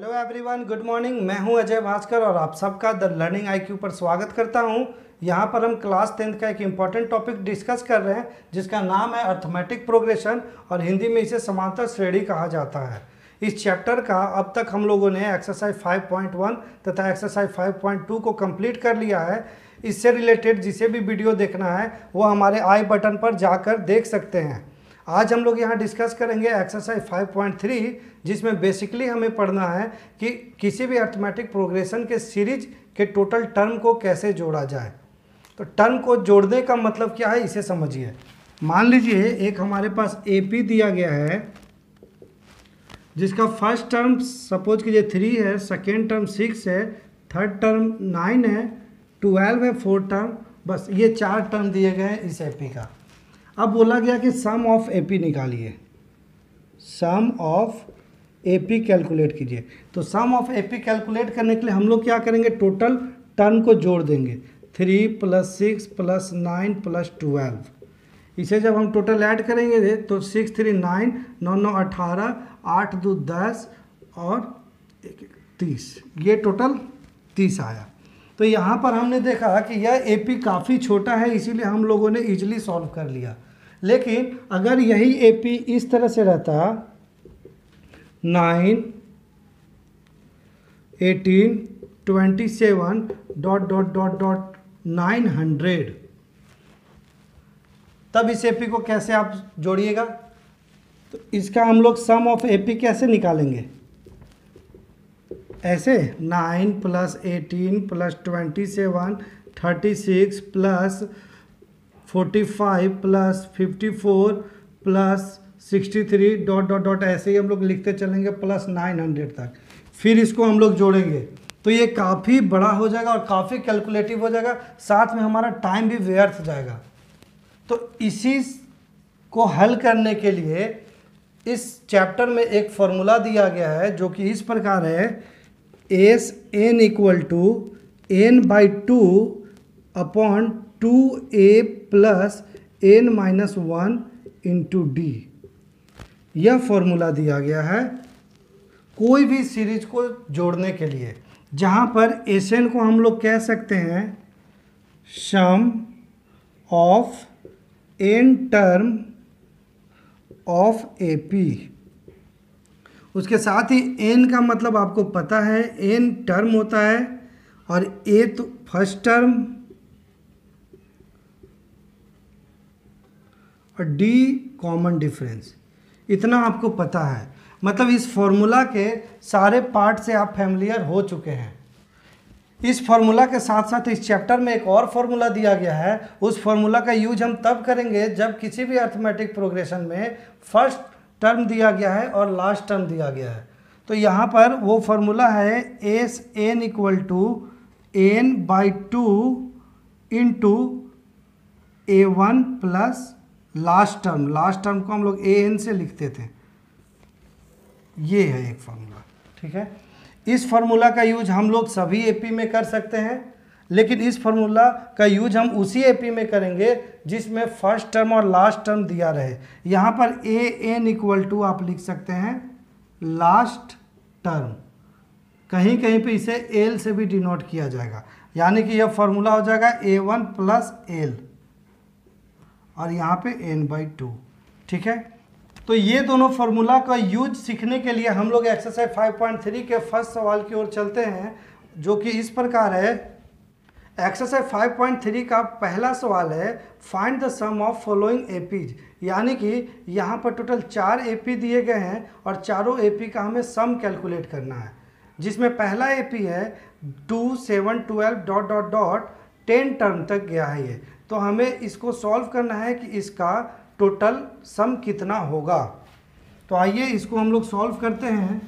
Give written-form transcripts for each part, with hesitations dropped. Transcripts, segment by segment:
Hello everyone, good morning. मैं हूं अजय भास्कर और आप सबका द लर्निंग आईक्यू पर स्वागत करता हूं। यहां पर हम क्लास 10th का एक इम्पॉर्टेंट टॉपिक डिस्कस कर रहे हैं जिसका नाम है अर्थमेटिक प्रोग्रेशन और हिंदी में इसे समांतर श्रेणी कहा जाता है। इस चैप्टर का अब तक हम लोगों ने एक्सरसाइज 5.1 तथा एक्सरसाइज 5.2 को कंप्लीट कर लिया है। इससे रिलेटेड जिसे भी वीडियो देखना है वो हमारे आई बटन पर जाकर देख सकते हैं। आज हम लोग यहाँ डिस्कस करेंगे एक्सरसाइज 5.3 जिसमें बेसिकली हमें पढ़ना है कि किसी भी अर्थमेटिक प्रोग्रेशन के सीरीज के टोटल टर्म को कैसे जोड़ा जाए। तो टर्म को जोड़ने का मतलब क्या है इसे समझिए। मान लीजिए एक हमारे पास AP दिया गया है जिसका फर्स्ट टर्म सपोज कीजिए 3 है, सेकेंड टर्म 6 है, थर्ड टर्म 9 है, 12 है, फोर्थ टर्म, बस ये 4 टर्म दिए गए हैं इस AP का। अब बोला गया कि सम ऑफ AP निकालिए, सम ऑफ AP कैलकुलेट कीजिए। तो सम ऑफ AP कैलकुलेट करने के लिए हम लोग क्या करेंगे, टोटल टर्म को जोड़ देंगे। 3 + 6 + 9 + 12, इसे जब हम टोटल ऐड करेंगे तो 6 3 9, 9 9 18, 8 2 10 और 30, ये टोटल 30 आया। तो यहाँ पर हमने देखा कि यह AP काफ़ी छोटा है, इसीलिए हम लोगों ने इजीली सॉल्व कर लिया। लेकिन अगर यही AP इस तरह से रहता 9 18 27 ... 900, तब इस AP को कैसे आप जोड़िएगा। तो इसका हम लोग सम ऑफ AP कैसे निकालेंगे, ऐसे 9 + 18 + 27 36 + 45 + 54 + 63 ... ऐसे ही हम लोग लिखते चलेंगे प्लस 900 तक। फिर इसको हम लोग जोड़ेंगे तो ये काफ़ी बड़ा हो जाएगा और काफ़ी कैलकुलेटिव हो जाएगा, साथ में हमारा टाइम भी व्यर्थ जाएगा। तो इसी को हल करने के लिए इस चैप्टर में एक फॉर्मूला दिया गया है जो कि इस प्रकार है, Sn = n/2 upon 2a + n-1 × d। यह फॉर्मूला दिया गया है कोई भी सीरीज को जोड़ने के लिए, जहां पर Sn को हम लोग कह सकते हैं sum of n term of AP। उसके साथ ही n का मतलब आपको पता है, n टर्म होता है और A तो फर्स्ट टर्म और D कॉमन डिफरेंस, इतना आपको पता है। मतलब इस फॉर्मूला के सारे पार्ट से आप फैमिलियर हो चुके हैं। इस फॉर्मूला के साथ साथ इस चैप्टर में एक और फॉर्मूला दिया गया है। उस फॉर्मूला का यूज हम तब करेंगे जब किसी भी अर्थमेटिक प्रोग्रेशन में फर्स्ट टर्म दिया गया है और लास्ट टर्म दिया गया है। तो यहाँ पर वो फॉर्मूला है Sn = n/2 × A1 plus last term को हम लोग An से लिखते थे। ये है एक फार्मूला, ठीक है। इस फार्मूला का यूज हम लोग सभी AP में कर सकते हैं, लेकिन इस फार्मूला का यूज हम उसी AP में करेंगे जिसमें फर्स्ट टर्म और लास्ट टर्म दिया रहे। यहाँ पर An = आप लिख सकते हैं लास्ट टर्म, कहीं कहीं पे इसे L से भी डिनोट किया जाएगा, यानी कि यह फार्मूला हो जाएगा A1 + L और यहाँ पे n/2, ठीक है। तो ये दोनों फार्मूला का यूज सीखने के लिए हम लोग एक्सरसाइज 5.3 के फर्स्ट सवाल की ओर चलते हैं, जो कि इस प्रकार है। एक्सरसाइज 5.3 का पहला सवाल है, find the sum of following APs, यानी कि यहाँ पर टोटल 4 AP दिए गए हैं और चारों AP का हमें सम कैलकुलेट करना है, जिसमें पहला AP है 2 7 12 ... 10 टर्म तक गया है ये। तो हमें इसको सॉल्व करना है कि इसका टोटल सम कितना होगा। तो आइए इसको हम लोग सॉल्व करते हैं।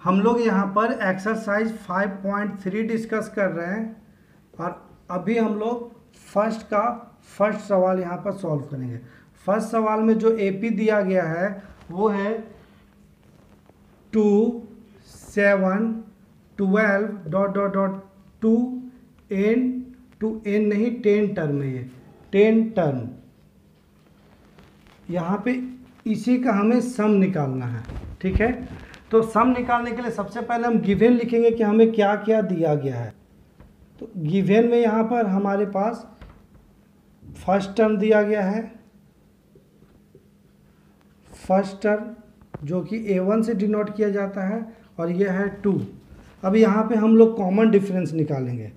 हम लोग यहाँ पर एक्सरसाइज 5.3 डिस्कस कर रहे हैं और अभी हम लोग फर्स्ट सवाल यहाँ पर सॉल्व करेंगे। फर्स्ट सवाल में जो AP दिया गया है वो है 2 7 12 ... 2 n नहीं 10 टर्म है, ये 10 टर्म, यहाँ पे इसी का हमें सम निकालना है, ठीक है। तो सम निकालने के लिए सबसे पहले हम गिवन लिखेंगे कि हमें क्या क्या दिया गया है। तो गिवन में यहाँ पर हमारे पास फर्स्ट टर्म दिया गया है, फर्स्ट टर्म जो कि a1 से डिनोट किया जाता है, और यह है 2। अब यहाँ पे हम लोग कॉमन डिफरेंस निकालेंगे।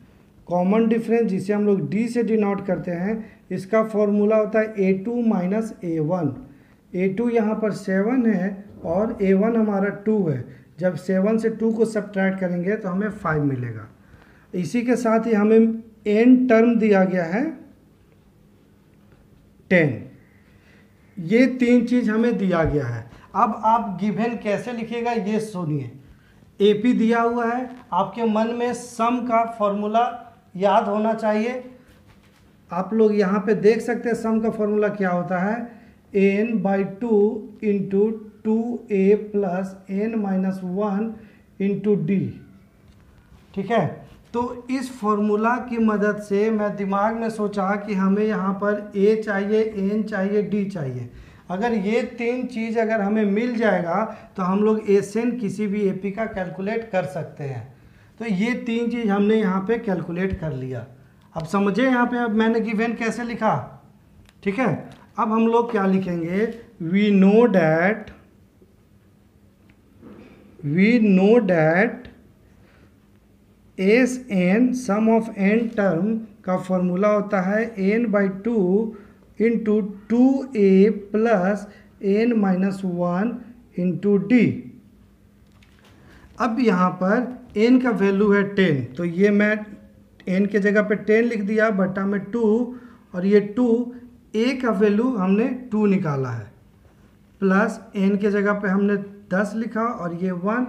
कॉमन डिफरेंस जिसे हम लोग d से डिनोट करते हैं, इसका फॉर्मूला होता है a2 माइनस a1। a2 यहाँ पर 7 है और a1 हमारा 2 है। जब 7 से 2 को सब्ट्रैक्ट करेंगे तो हमें 5 मिलेगा। इसी के साथ ही हमें n टर्म दिया गया है 10। ये तीन चीज़ हमें दिया गया है। अब आप गिवन कैसे लिखिएगा ये सुनिए। AP दिया हुआ है, आपके मन में सम का फॉर्मूला याद होना चाहिए। आप लोग यहाँ पे देख सकते हैं सम का फॉर्मूला क्या होता है, n/2 into 2a plus n-1 into d, ठीक है। तो इस फॉर्मूला की मदद से मैं दिमाग में सोचा कि हमें यहाँ पर a चाहिए, n चाहिए, d चाहिए। अगर ये तीन चीज़ अगर हमें मिल जाएगा तो हम लोग SN किसी भी AP का कैलकुलेट कर सकते हैं। तो ये तीन चीज़ हमने यहाँ पे कैलकुलेट कर लिया। अब समझे यहाँ पे अब मैंने गिवन कैसे लिखा, ठीक है। अब हम लोग क्या लिखेंगे, we know that SN sum of n term का फॉर्मूला होता है n/2 into 2a plus n-1 into d। अब यहाँ पर n का वैल्यू है 10, तो ये मैं n के जगह पे 10 लिख दिया बटा में 2, और ये 2 a का वैल्यू हमने 2 निकाला है, प्लस n के जगह पे हमने 10 लिखा, और ये 1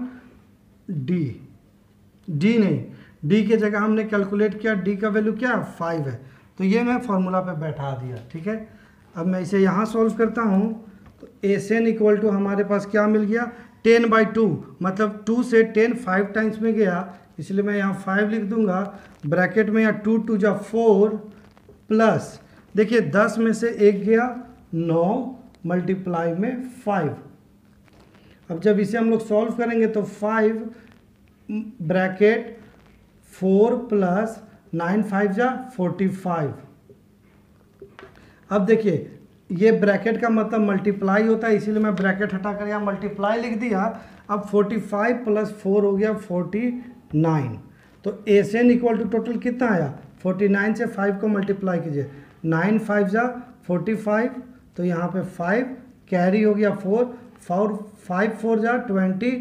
d के जगह हमने कैलकुलेट किया, d का वैल्यू क्या 5 है, तो ये मैं फॉर्मूला पे बैठा दिया, ठीक है। अब मैं इसे यहाँ सॉल्व करता हूँ तो SN इक्वल टू हमारे पास क्या मिल गया, 10/2, मतलब 2 से 10 5 टाइम्स में गया, इसलिए मैं यहाँ 5 लिख दूंगा ब्रैकेट में, या 2 2 जा 4 प्लस, देखिए 10 में से 1 गया 9 मल्टीप्लाई में 5। अब जब इसे हम लोग सॉल्व करेंगे तो 5 ब्रैकेट 4 प्लस 9 5 जा 45। अब देखिए ये ब्रैकेट का मतलब मल्टीप्लाई होता है, इसीलिए मैं ब्रैकेट हटाकर यहाँ मल्टीप्लाई लिख दिया। अब 45 प्लस 4 हो गया 49। तो SN इक्वल टू टोटल कितना आया, 49 से 5 को मल्टीप्लाई कीजिए, 9 5 जा 45, तो यहाँ पे 5 कैरी हो गया 4 5 4 जा 20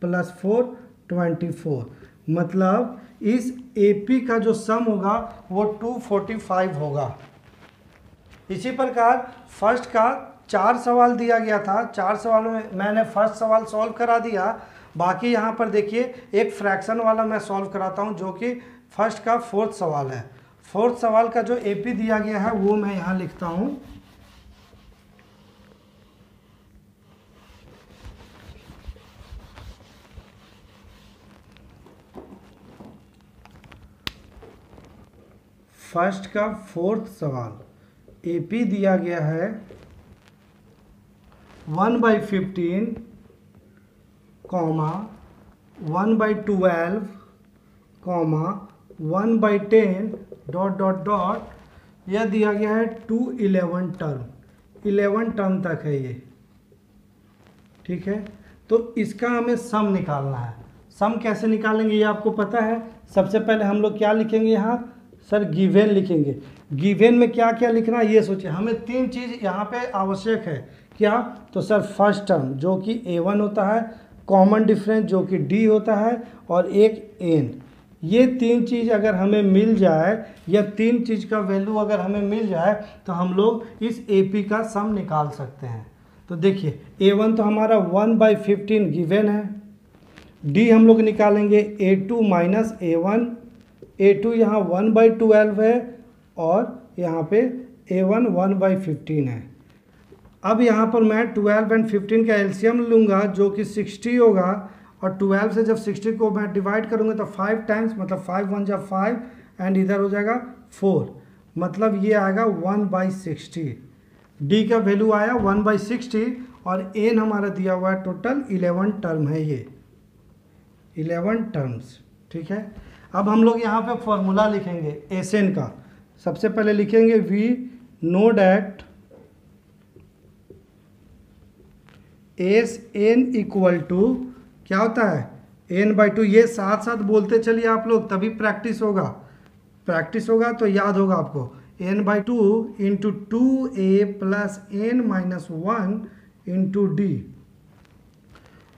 प्लस 4 24। मतलब इस AP का जो सम होगा वो 245 होगा। इसी प्रकार फर्स्ट का 4 सवाल दिया गया था, 4 सवालों में मैंने फर्स्ट सवाल सॉल्व करा दिया। बाकी यहाँ पर देखिए एक फ्रैक्शन वाला मैं सॉल्व कराता हूँ जो कि फर्स्ट का 4th सवाल है। 4th सवाल का जो AP दिया गया है वो मैं यहाँ लिखता हूँ। फर्स्ट का 4th सवाल AP दिया गया है 1/15, 1/12, 1/10 ... यह दिया गया है 211 टर्म, 11 टर्म तक है ये, ठीक है। तो इसका हमें सम निकालना है। सम कैसे निकालेंगे ये आपको पता है। सबसे पहले हम लोग क्या लिखेंगे यहाँ, सर गिवन लिखेंगे। गिवन में क्या क्या लिखना है ये सोचिए। हमें तीन चीज़ यहाँ पे आवश्यक है, क्या, तो सर फर्स्ट टर्म जो कि A1 होता है, कॉमन डिफरेंस जो कि D होता है, और एक n। ये तीन चीज़ अगर हमें मिल जाए, या तीन चीज़ का वैल्यू अगर हमें मिल जाए तो हम लोग इस AP का सम निकाल सकते हैं। तो देखिए A1 तो हमारा 1/15 गिवन है, D हम लोग निकालेंगे A2 माइनस A1, A2 यहाँ 1/12 है, और यहाँ पे A1 1/15 है। अब यहाँ पर मैं 12 और 15 का एलसीएम लूँगा जो कि 60 होगा, और 12 से जब 60 को मैं डिवाइड करूँगा तो 5 टाइम्स, मतलब 5 1 जा 5, एंड इधर हो जाएगा 4, मतलब ये आएगा 1/60। डी का वैल्यू आया 1/60 और एन हमारा दिया हुआ है टोटल 11 टर्म है, ये 11 टर्म्स। ठीक है, अब हम लोग यहाँ पे फॉर्मूला लिखेंगे एस एन का। सबसे पहले लिखेंगे we know that S N equal to क्या होता है n/2। ये साथ साथ बोलते चलिए आप लोग, तभी प्रैक्टिस होगा। प्रैक्टिस होगा तो याद होगा आपको। n/2 into 2a plus n-1 into D.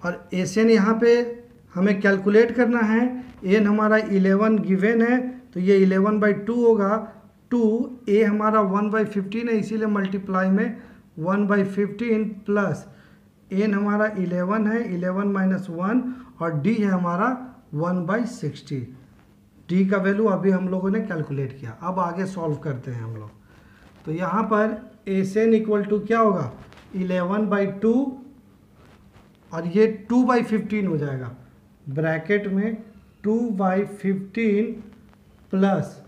और एस एन यहाँ पे हमें कैलकुलेट करना है। n हमारा 11 गिवन है तो ये 11/2 होगा। 2a हमारा 1/15 है, इसीलिए मल्टीप्लाई में 1/15 प्लस n हमारा 11 है, 11-1 और d है हमारा 1/60। d का वैल्यू अभी हम लोगों ने कैलकुलेट किया। अब आगे सॉल्व करते हैं हम लोग। तो यहाँ पर एस एन इक्वल टू क्या होगा 11/2 और ये 2/15 हो जाएगा। ब्रैकेट में 2/15 प्लस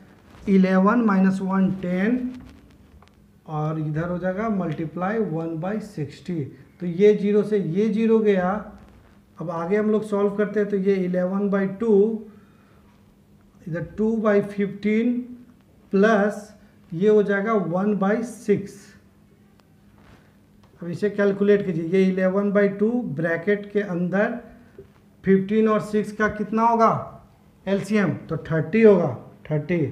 11-1 10 और इधर हो जाएगा मल्टीप्लाई 1/60। तो ये 0 से ये 0 गया। अब आगे हम लोग सॉल्व करते हैं तो ये 11/2 इधर 2/15 प्लस ये हो जाएगा 1/6। अब इसे कैलकुलेट कीजिए। ये 11/2 ब्रैकेट के अंदर 15 और 6 का कितना होगा एलसीएम, तो 30 होगा। 30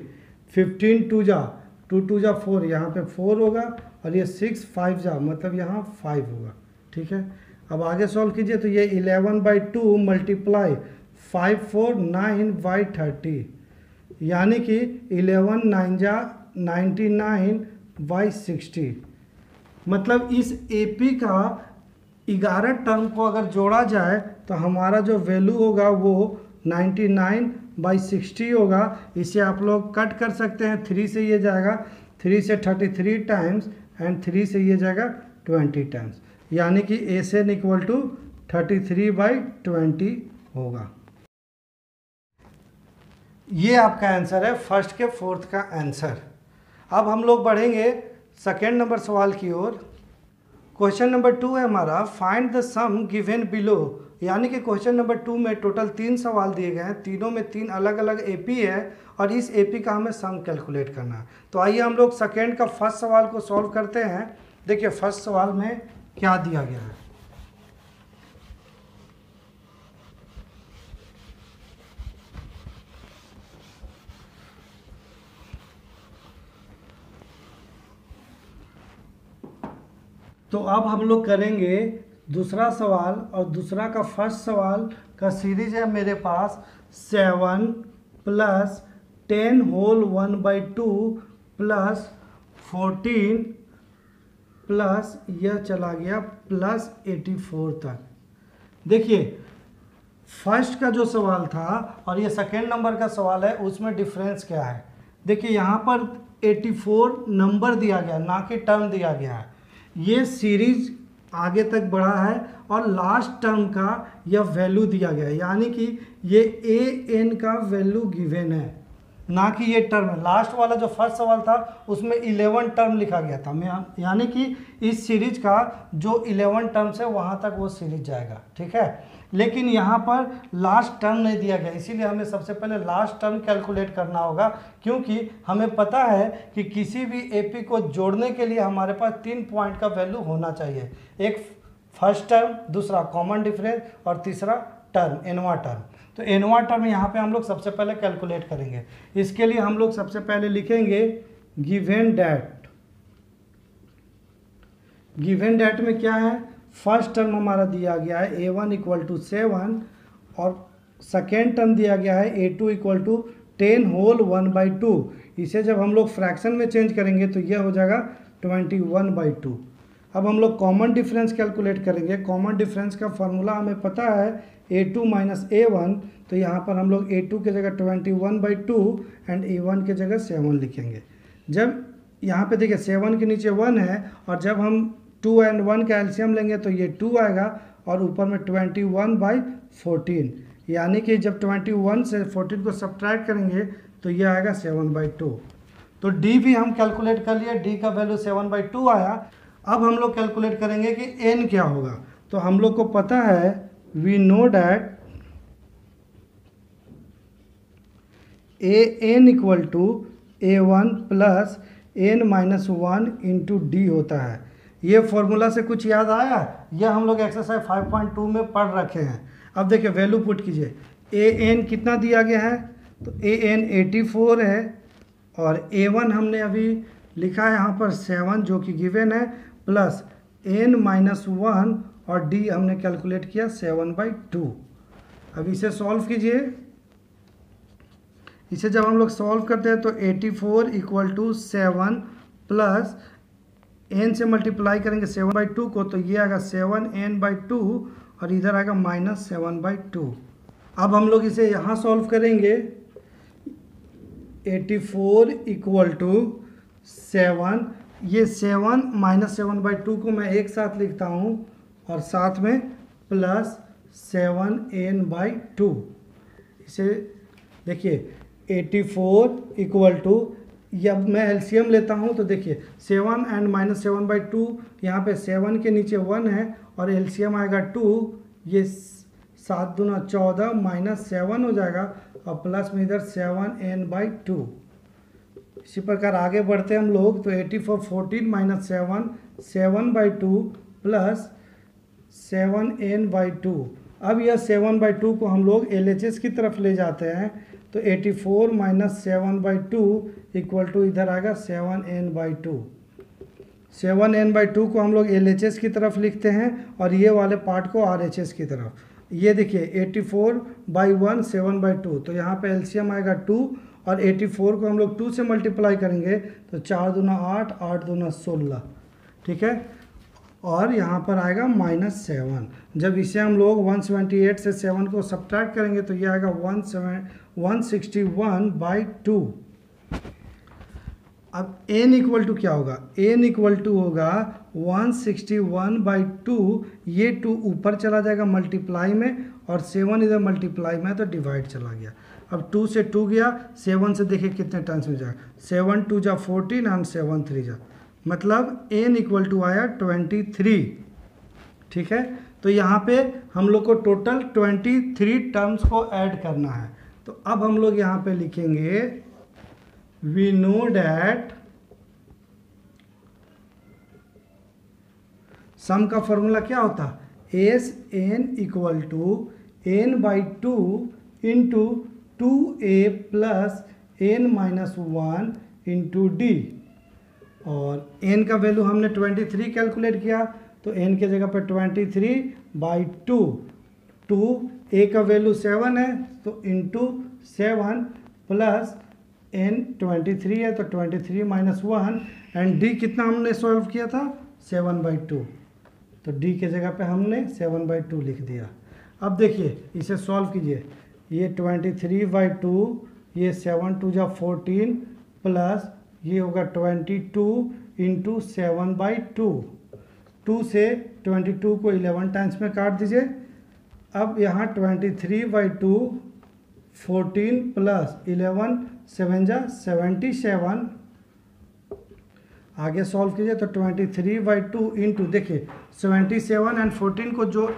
15 2 जा 2 2 जा 4, यहाँ पे 4 होगा और ये 6 5 जा मतलब यहाँ 5 होगा। ठीक है, अब आगे सॉल्व कीजिए तो ये 11/2 मल्टीप्लाई 5 4 9/30 यानी कि 11 9 जा 99/60। मतलब इस एपी का 11 टर्म को अगर जोड़ा जाए तो हमारा जो वैल्यू होगा वो 99/60 होगा। इसे आप लोग कट कर सकते हैं। 3 से ये जाएगा, 3 से 33 टाइम्स एंड 3 से ये जाएगा 20 टाइम्स, यानी कि एस एन इक्वल टू 33/20 होगा। ये आपका आंसर है फर्स्ट के फोर्थ का आंसर। अब हम लोग बढ़ेंगे सेकेंड नंबर सवाल की ओर। क्वेश्चन नंबर 2 है हमारा find the sum given below. यानी कि क्वेश्चन नंबर 2 में टोटल 3 सवाल दिए गए हैं, तीनों में 3 अलग अलग एपी है और इस एपी का हमें सम कैलकुलेट करना है। तो आइए हम लोग सेकेंड का फर्स्ट सवाल को सॉल्व करते हैं। देखिए फर्स्ट सवाल में क्या दिया गया है। तो अब हम लोग करेंगे दूसरा सवाल और दूसरा का फर्स्ट सवाल का सीरीज है मेरे पास 7 प्लस 10 होल 1/2 प्लस 14 प्लस यह चला गया प्लस 84 तक। देखिए फर्स्ट का जो सवाल था और ये सेकेंड नंबर का सवाल है उसमें डिफरेंस क्या है। देखिए यहाँ पर 84 नंबर दिया गया ना कि टर्म दिया गया है। ये सीरीज आगे तक बढ़ा है और लास्ट टर्म का यह वैल्यू दिया गया है, यानी कि ये ए एन का वैल्यू गिवन है ना कि ये टर्म है। लास्ट वाला जो फर्स्ट सवाल था उसमें 11 टर्म लिखा गया था, यानी कि इस सीरीज का जो 11 टर्म्स है वहाँ तक वो सीरीज जाएगा। ठीक है, लेकिन यहाँ पर लास्ट टर्म नहीं दिया गया, इसीलिए हमें सबसे पहले लास्ट टर्म कैलकुलेट करना होगा, क्योंकि हमें पता है कि किसी भी एपी को जोड़ने के लिए हमारे पास 3 पॉइंट का वैल्यू होना चाहिए। एक फर्स्ट टर्म, दूसरा कॉमन डिफरेंस और तीसरा टर्म एनवा टर्म। तो एनवा टर्म यहाँ पे हम लोग सबसे पहले कैलकुलेट करेंगे। इसके लिए हम लोग सबसे पहले लिखेंगे गिवन डैट। गिवन डैट में क्या है, फर्स्ट टर्म हमारा दिया गया है a1 इक्वल टू 7 और सेकेंड टर्म दिया गया है a2 इक्वल टू 10 होल 1/2। इसे जब हम लोग फ्रैक्शन में चेंज करेंगे तो यह हो जाएगा 21/2। अब हम लोग कॉमन डिफरेंस कैलकुलेट करेंगे। कॉमन डिफरेंस का फॉर्मूला हमें पता है a2 माइनस a1, तो यहाँ पर हम लोग a2 के जगह 21/2 एंड a1 के जगह 7 लिखेंगे। जब यहाँ पे देखिए 7 के नीचे 1 है और जब हम 2 एंड 1 का एलसीएम लेंगे तो ये 2 आएगा और ऊपर में 21/14, यानी कि जब 21 से 14 को सब्ट्रैक्ट करेंगे तो ये आएगा 7/2। तो डी भी हम कैलकुलेट कर लिए, डी का वैल्यू 7/2 आया। अब हम लोग कैलकुलेट करेंगे कि n क्या होगा। तो हम लोग को पता है, we know that an equal to a1 plus n minus 1 into D होता है। ये फॉर्मूला से कुछ याद आया? यह हम लोग एक्सरसाइज 5.2 में पढ़ रखे हैं। अब देखिए वैल्यू पुट कीजिए, an कितना दिया गया है, तो an 84 है, और a1 हमने अभी लिखा है यहाँ पर 7 जो कि गिवन है, प्लस n माइनस 1 और d हमने कैलकुलेट किया 7/2। अब इसे सॉल्व कीजिए। इसे जब हम लोग सॉल्व करते हैं तो 84 इक्वल टू 7 प्लस n से मल्टीप्लाई करेंगे 7/2 को, तो ये आएगा 7n/2 और इधर आएगा माइनस 7/2। अब हम लोग इसे यहाँ सॉल्व करेंगे। 84 इक्वल टू 7, ये 7 माइनस 7/2 को मैं एक साथ लिखता हूँ, और साथ में प्लस 7n/2। इसे देखिए 84 इक्वल टू, जब मैं एलसीएम लेता हूँ तो देखिए 7 एंड माइनस 7/2, यहाँ पे 7 के नीचे 1 है और एलसीएम आएगा 2, ये 7 दूना 14 माइनस 7 हो जाएगा, और प्लस में इधर 7n/2। इसी प्रकार आगे बढ़ते हम लोग, तो 84 14 माइनस 7 7/2 प्लस 7n/2। अब यह 7/2 को हम लोग LHS की तरफ ले जाते हैं, तो 84 माइनस 7/2 इक्वल टू इधर आएगा 7n/2। 7n/2 को हम लोग LHS की तरफ लिखते हैं और ये वाले पार्ट को RHS की तरफ। ये देखिए 84/1 7/2, तो यहाँ पे एलसीएम आएगा 2, और 84 को हम लोग 2 से मल्टीप्लाई करेंगे तो 4 दूना 8 8 दूना 16, ठीक है, और यहाँ पर आएगा माइनस 7। जब इसे हम लोग 178 से 7 को सब्ट्रैक्ट करेंगे तो ये आएगा 161/2। अब n इक्वल टू क्या होगा, n इक्वल टू होगा 161/2, ये 2 ऊपर चला जाएगा मल्टीप्लाई में, और 7 इधर मल्टीप्लाई में तो डिवाइड चला गया। अब 2 से 2 गया, 7 से देखिए कितने टाइम्स में जाएगा, 7 2 जा 14 एंड 7 3 जा, मतलब n इक्वल टू आया 23, ठीक है। तो यहाँ पे हम लोग को टोटल 23 टर्म्स को ऐड करना है। तो अब हम लोग यहाँ पे लिखेंगे, वी नो डैट, सम का फॉर्मूला क्या होता है, Sn equal to n/2 into 2a plus n minus 1 into D, और n का वैल्यू हमने 23 कैलकुलेट किया, तो n के जगह पे 23/2, 2a का वैल्यू 7 है तो इंटू 7 प्लस n 23 है तो 23 माइनस 1, एंड d कितना हमने सॉल्व किया था 7/2, तो d के जगह पे हमने 7/2 लिख दिया। अब देखिए इसे सॉल्व कीजिए, ये 23/2, ये 7 2 जा 14 प्लस ये होगा 22 इंटू 7/2, 2 से 22 को 11 टाइम्स में काट दीजिए। अब यहाँ 23/2 14 प्लस 11 7 जा 77, आगे सॉल्व कीजिए तो 23/2 इंटू, देखिए 77 एंड 14 को जो,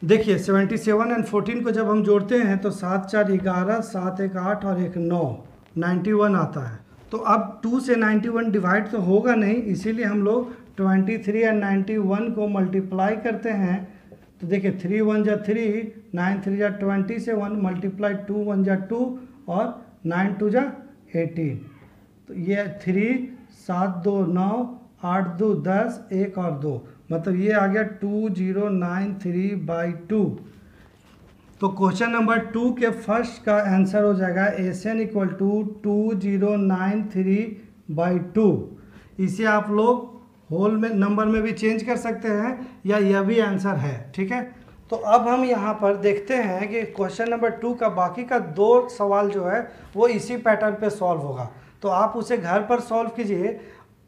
देखिए 77 एंड 14 को जब हम जोड़ते हैं तो 7 4 11, 7 1 8 और 1 9, 91 आता है। तो अब 2 से 91 डिवाइड तो होगा नहीं, इसीलिए हम लोग 23 एंड 91 को मल्टीप्लाई करते हैं। तो देखिए 3 1 जा 3, 9 3 जा 27, मल्टीप्लाई 2 1 जा 2 और 9 2 जा 18, तो ये 3 7 2 9 8 2 10 1 और 2, मतलब ये आ गया 2093/2। तो क्वेश्चन नंबर 2 के फर्स्ट का आंसर हो जाएगा Sn इक्वल टू 2093/2। इसे आप लोग होल में नंबर में भी चेंज कर सकते हैं, या यह भी आंसर है, ठीक है। तो अब हम यहाँ पर देखते हैं कि क्वेश्चन नंबर 2 का बाकी का 2 सवाल जो है वो इसी पैटर्न पे सॉल्व होगा। तो आप उसे घर पर सॉल्व कीजिए,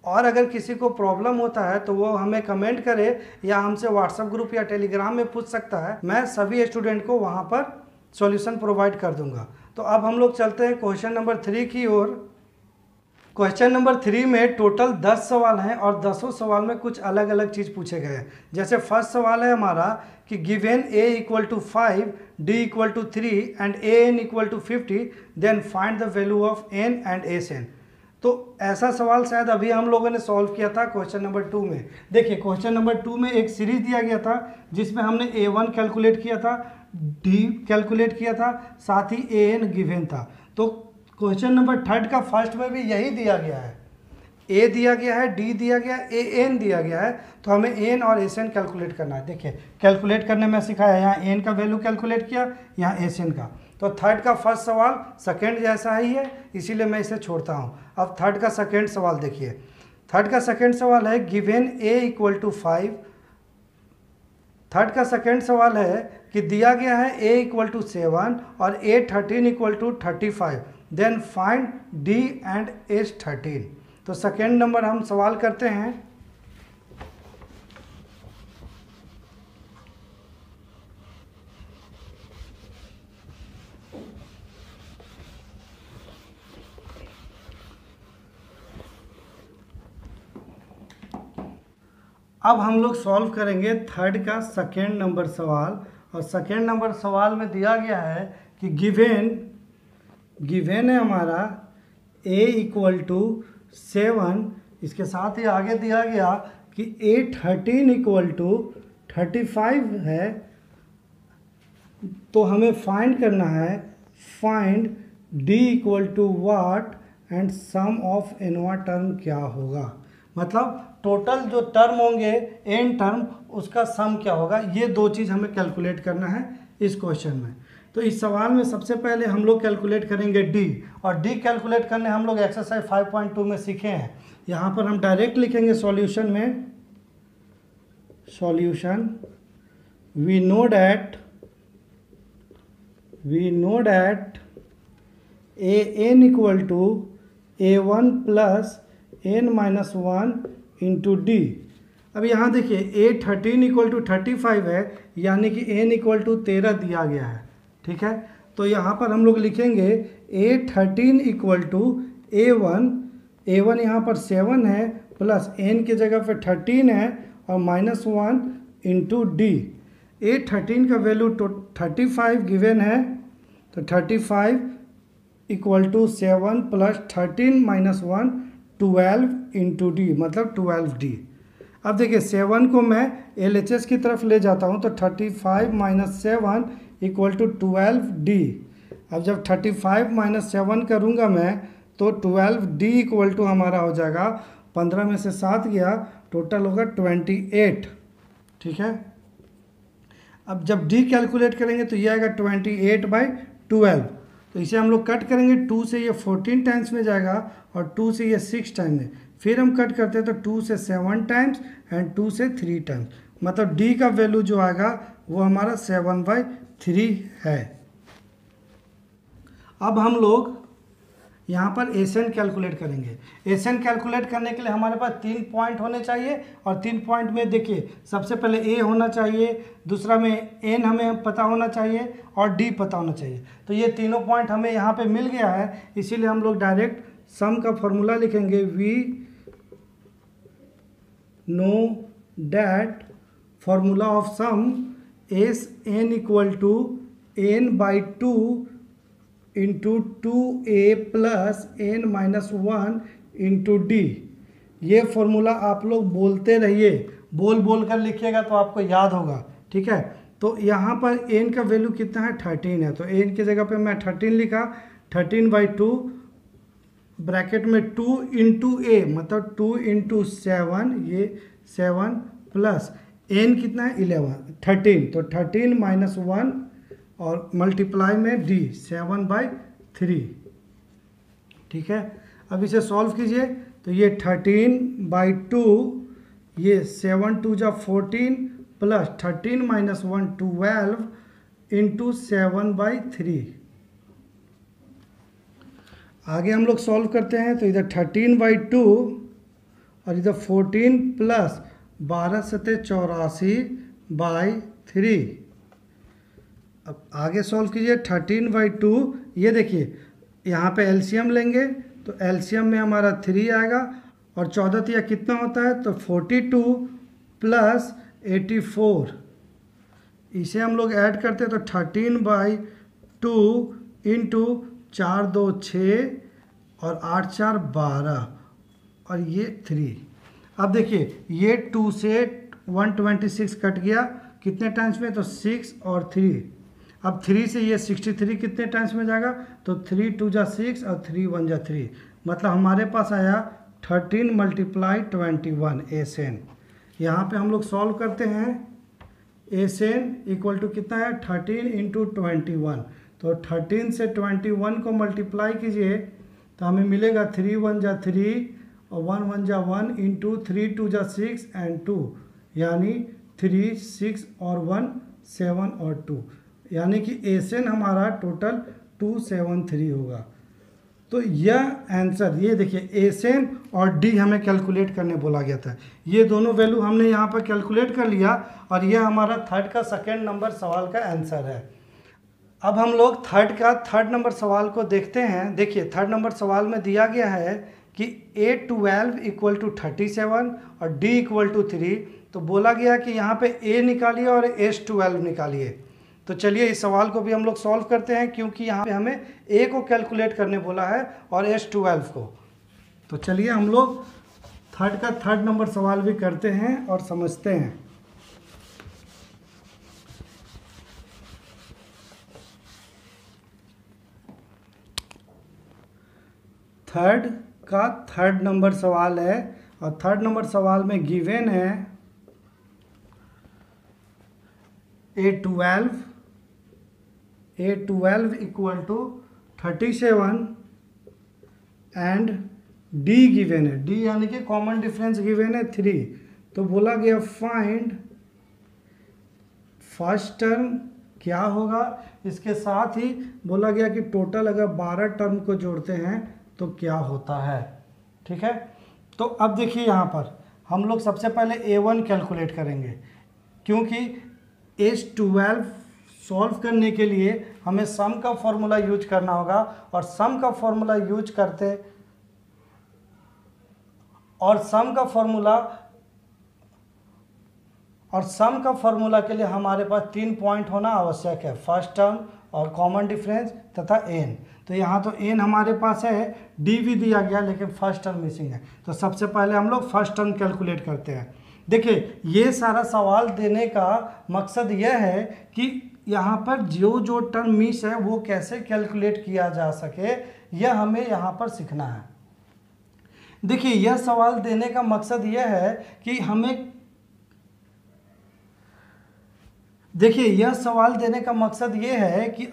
और अगर किसी को प्रॉब्लम होता है तो वो हमें कमेंट करे या हमसे व्हाट्सएप ग्रुप या टेलीग्राम में पूछ सकता है, मैं सभी स्टूडेंट को वहाँ पर सॉल्यूशन प्रोवाइड कर दूंगा। तो अब हम लोग चलते हैं क्वेश्चन नंबर 3 की ओर। क्वेश्चन नंबर 3 में टोटल 10 सवाल हैं और 10 सवाल में कुछ अलग अलग चीज़ पूछे गए हैं। जैसे फर्स्ट सवाल है हमारा कि given a equal to 5, d equal to 3 and an equal to 50, then find the value of n and S n। तो ऐसा सवाल शायद अभी हम लोगों ने सॉल्व किया था क्वेश्चन नंबर 2 में। देखिए क्वेश्चन नंबर 2 में एक सीरीज दिया गया था जिसमें हमने a1 कैलकुलेट किया था, d कैलकुलेट किया था, साथ ही an गिवन था। तो क्वेश्चन नंबर 3 का फर्स्ट में भी यही दिया गया है, a दिया गया है, d दिया गया है, an दिया गया है। तो हमें n और एस n कैलकुलेट करना है। देखिए कैलकुलेट करने में सिखाया, यहाँ n का वैल्यू कैलकुलेट किया, यहाँ एस n का। तो थर्ड का फर्स्ट सवाल सेकंड जैसा ही है, इसीलिए मैं इसे छोड़ता हूँ। अब थर्ड का सेकंड सवाल देखिए। थर्ड का सेकंड सवाल है given a equal to 5। Third का सेकंड सवाल है कि दिया गया है a इक्वल टू 7 और a13 equal to 35, then find d and s13। तो सेकेंड नंबर हम सवाल करते हैं। अब हम लोग सॉल्व करेंगे थर्ड का सेकेंड नंबर सवाल। और सेकेंड नंबर सवाल में दिया गया है कि गिवन है हमारा a इक्वल टू 7, इसके साथ ही आगे दिया गया कि a13 इक्वल टू 35 है। तो हमें फाइंड करना है, find d equal to what and sum of nवा टर्म क्या होगा। मतलब टोटल जो टर्म होंगे n टर्म, उसका सम क्या होगा। ये दो चीज़ हमें कैलकुलेट करना है इस क्वेश्चन में। तो इस सवाल में सबसे पहले हम लोग कैलकुलेट करेंगे d, और d कैलकुलेट करने हम लोग एक्सरसाइज 5.2 में सीखे हैं। यहाँ पर हम डायरेक्ट लिखेंगे सॉल्यूशन में, solution we know that an equal to a1 plus n minus 1 into D. अब यहाँ देखिए a13 इक्वल टू 35 है, यानी कि n इक्वल टू 13 दिया गया है। ठीक है, तो यहाँ पर हम लोग लिखेंगे a13 इक्वल टू a1 यहाँ पर 7 है, प्लस n की जगह पे 13 है और माइनस 1 इंटू डी। a13 का वैल्यू 35 गिवन है, तो 35 equal to 7 plus 13 minus 1 12 into D, मतलब 12d। अब देखिए 7 को मैं LHS की तरफ ले जाता हूँ, तो 35 माइनस 7 इक्वल टू 12d। अब जब 35 माइनस 7 करूँगा मैं, तो 12d इक्वल टू हमारा हो जाएगा, 15 में से 7 गया, टोटल होगा 28। ठीक है, अब जब d कैलकुलेट करेंगे तो ये आएगा 28/12। तो इसे हम लोग कट करेंगे, 2 से ये 14 टाइम्स में जाएगा और 2 से ये 6 टाइम में। फिर हम कट करते हैं तो 2 से 7 टाइम्स एंड 2 से 3 टाइम्स, मतलब d का वैल्यू जो आएगा वो हमारा 7/3 है। अब हम लोग यहाँ पर एसएन कैलकुलेट करेंगे। एसएन कैलकुलेट करने के लिए हमारे पास 3 पॉइंट होने चाहिए, और 3 पॉइंट में देखिए सबसे पहले ए होना चाहिए, दूसरा में एन हमें पता होना चाहिए और डी पता होना चाहिए। तो ये तीनों पॉइंट हमें यहाँ पे मिल गया है, इसीलिए हम लोग डायरेक्ट सम का फॉर्मूला लिखेंगे। We know that formula of sum S N equal to n/2 into 2a plus n minus 1 into D. ये फॉर्मूला आप लोग बोलते रहिए, बोल कर लिखिएगा तो आपको याद होगा। ठीक है, तो यहाँ पर n का वैल्यू कितना है, 13 है, तो n की जगह पे मैं 13 लिखा। 13/2 ब्रैकेट में 2 इंटू a, मतलब 2 इंटू 7, ये 7 प्लस n कितना है 11, 13, तो 13 माइनस 1 और मल्टीप्लाई में d, 7/3। ठीक है, अब इसे सॉल्व कीजिए, तो ये 13/2, ये 7 2 जा 14 प्लस 13 माइनस 1 12 इंटू 7/3। आगे हम लोग सॉल्व करते हैं, तो इधर 13/2 और इधर 14 प्लस 12 सते 84/3। अब आगे सॉल्व कीजिए 13/2, ये देखिए यहाँ पे एलसीएम लेंगे तो एलसीएम में हमारा 3 आएगा और 14 तिया कितना होता है, तो 42 प्लस 84, इसे हम लोग ऐड करते हैं तो 13/2 इंटू 4 2 6 और 8 4 12 और ये 3। अब देखिए ये 2 से 126 कट गया कितने टाइम्स में, तो 6 और 3। अब 3 से ये 63 कितने टाइम्स में जाएगा, तो 3 2 जा 6 और 3 1 जा 3, मतलब हमारे पास आया 13 × 21 एसएन। यहाँ पे हम लोग सॉल्व करते हैं, एसएन इक्वल टू कितना है 13 × 21, तो 13 से 21 को मल्टीप्लाई कीजिए तो हमें मिलेगा 3 1 जा 3 और 1 1 जा 1 इंटू 3 2 जा 6 एंड 2, यानी 3 6 और 1 7 और 2, यानी कि एसएन हमारा टोटल 273 होगा। तो यह आंसर, ये देखिए एसएन और डी हमें कैलकुलेट करने बोला गया था, ये दोनों वैल्यू हमने यहाँ पर कैलकुलेट कर लिया और यह हमारा थर्ड का सेकेंड नंबर सवाल का आंसर है। अब हम लोग थर्ड नंबर सवाल को देखते हैं। देखिए थर्ड नंबर सवाल में दिया गया है कि A12 इक्वल टू 37 और D इक्वल टू 3, तो बोला गया कि यहाँ पे A निकालिए और S12 निकालिए। तो चलिए इस सवाल को भी हम लोग सॉल्व करते हैं, क्योंकि यहाँ पे हमें A को कैलकुलेट करने बोला है और S12 को। तो चलिए हम लोग थर्ड नंबर सवाल भी करते हैं और समझते हैं। थर्ड नंबर सवाल है और थर्ड नंबर सवाल में गिवन है A12 equal to 37 and D given है, D यानी कि कॉमन डिफरेंस गिवन है 3। तो बोला गया फाइंड फर्स्ट टर्म क्या होगा, इसके साथ ही बोला गया कि टोटल अगर 12 टर्म को जोड़ते हैं तो क्या होता है। ठीक है, तो अब देखिए यहाँ पर हम लोग सबसे पहले A1 कैलकुलेट करेंगे, क्योंकि S12 सॉल्व करने के लिए हमें सम का फॉर्मूला यूज करना होगा और सम का फॉर्मूला यूज करते और सम का फॉर्मूला के लिए हमारे पास 3 पॉइंट होना आवश्यक है, फर्स्ट टर्म और कॉमन डिफरेंस तथा एन। तो यहाँ तो एन हमारे पास है, डी भी दिया गया लेकिन फर्स्ट टर्म मिसिंग है। तो सबसे पहले हम लोग फर्स्ट टर्म कैलकुलेट करते हैं। देखिए ये सारा सवाल देने का मकसद यह है कि यहाँ पर जो टर्म मिस है वो कैसे कैलकुलेट किया जा सके, यह हमें यहाँ पर सीखना है। देखिए यह सवाल देने का मकसद यह है कि हमें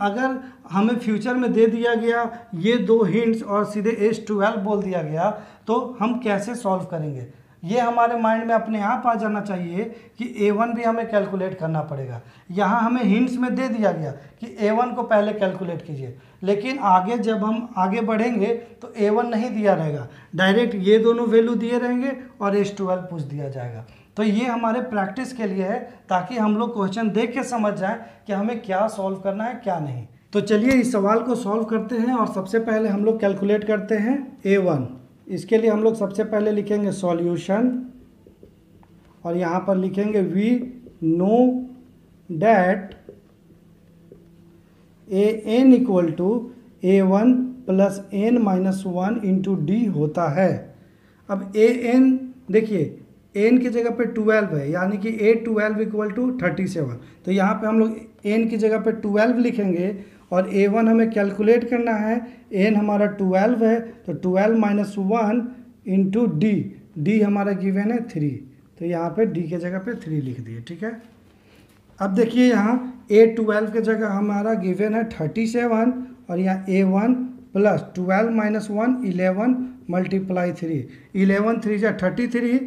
अगर हमें फ्यूचर में दे दिया गया ये 2 हिंट्स और सीधे S12 बोल दिया गया तो हम कैसे सॉल्व करेंगे, ये हमारे माइंड में अपने आप आ जाना चाहिए कि A1 भी हमें कैलकुलेट करना पड़ेगा। यहाँ हमें हिंट्स में दे दिया गया कि A1 को पहले कैलकुलेट कीजिए, लेकिन आगे जब हम आगे बढ़ेंगे तो A1 नहीं दिया रहेगा, डायरेक्ट ये दोनों वैल्यू दिए रहेंगे और S12 पूछ दिया जाएगा। तो ये हमारे प्रैक्टिस के लिए है, ताकि हम लोग क्वेश्चन देख के समझ जाएं कि हमें क्या सॉल्व करना है क्या नहीं। तो चलिए इस सवाल को सॉल्व करते हैं और सबसे पहले हम लोग कैलकुलेट करते हैं A1। इसके लिए हम लोग सबसे पहले लिखेंगे सॉल्यूशन और यहाँ पर लिखेंगे we know that AN equal to A1 plus N-1 into D होता है। अब AN देखिए n की जगह पे 12 है, यानी कि A12 इक्वल टू 37। तो यहाँ पे हम लोग n की जगह पे 12 लिखेंगे और A1 हमें कैलकुलेट करना है, n हमारा 12 है तो 12 माइनस 1 इंटू डी हमारा गिवन है 3, तो यहाँ पे d के जगह पे 3 लिख दिए। ठीक है, अब देखिए यहाँ A12 के जगह हमारा गिवन है 37 और यहाँ A1 प्लस 12 माइनस 1 11 मल्टीप्लाई 3, 11 3 जा 33,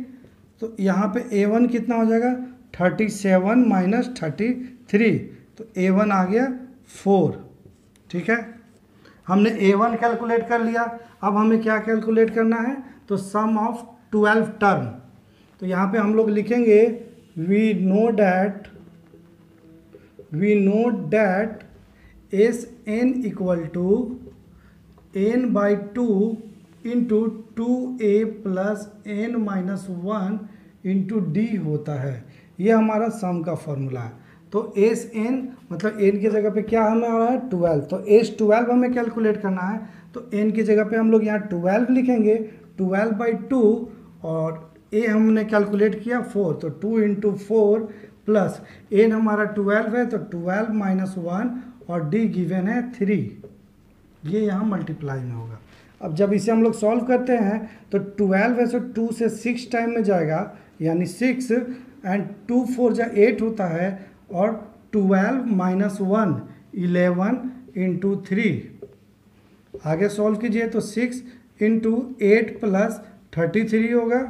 तो यहाँ पे A1 कितना हो जाएगा 37 माइनस 33, तो A1 आ गया 4। ठीक है, हमने A1 कैलकुलेट कर लिया। अब हमें क्या कैलकुलेट करना है, तो सम ऑफ 12 टर्म। तो यहाँ पे हम लोग लिखेंगे we know that SN equal to n/2 into 2a plus n minus 1 into D होता है। ये हमारा सम का फॉर्मूला है। तो एस एन मतलब n की जगह पे क्या हमें आ रहा है 12, तो एस 12 हमें कैलकुलेट करना है। तो n की जगह पे हम लोग यहाँ 12 लिखेंगे, 12/2, और a हमने कैलकुलेट किया 4, तो 2 इंटू 4 प्लस n हमारा 12 है तो 12 माइनस 1 और d गिवन है 3, ये यहाँ मल्टीप्लाई में होगा। अब जब इसे हम लोग सॉल्व करते हैं तो 12 है सो 2 से 6 टाइम में जाएगा यानी 6, एंड 2 4 जा 8 होता है, और 12 माइनस 1 11 इंटू 3। आगे सॉल्व कीजिए तो 6 इंटू 8 प्लस 33 होगा,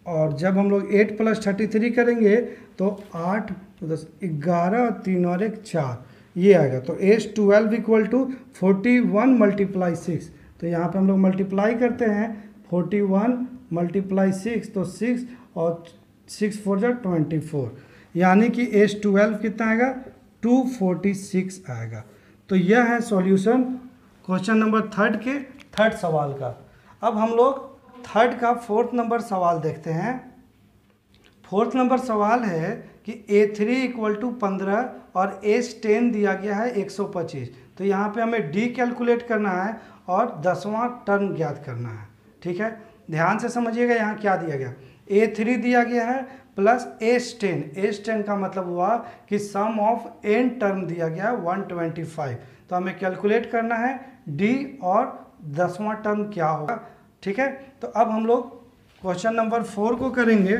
और जब हम लोग 8 प्लस 33 करेंगे तो 8 10 11 और 3 और 1 4 ये आएगा। तो एस 12 इक्वल टू 41 मल्टीप्लाई 6, तो यहाँ पे हम लोग मल्टीप्लाई करते हैं 41 मल्टीप्लाई 6, तो 6 और 6 4 जा 24, यानी कि एस 12 कितना आएगा 246 आएगा। तो यह है सॉल्यूशन क्वेश्चन नंबर 3 के 3rd सवाल का। अब हम लोग 3rd का 4th नंबर सवाल देखते हैं। 4th नंबर सवाल है कि A3 इक्वल टू 15 और S10 दिया गया है 125। तो यहाँ पे हमें D कैलकुलेट करना है और 10वां टर्म ज्ञात करना है। ठीक है, ध्यान से समझिएगा यहाँ क्या दिया गया। A3 दिया गया है प्लस S10, S10 का मतलब हुआ कि सम ऑफ n टर्म दिया गया है 125। तो हमें कैलकुलेट करना है D और 10वां टर्म क्या होगा। ठीक है, तो अब हम लोग क्वेश्चन नंबर 4 को करेंगे।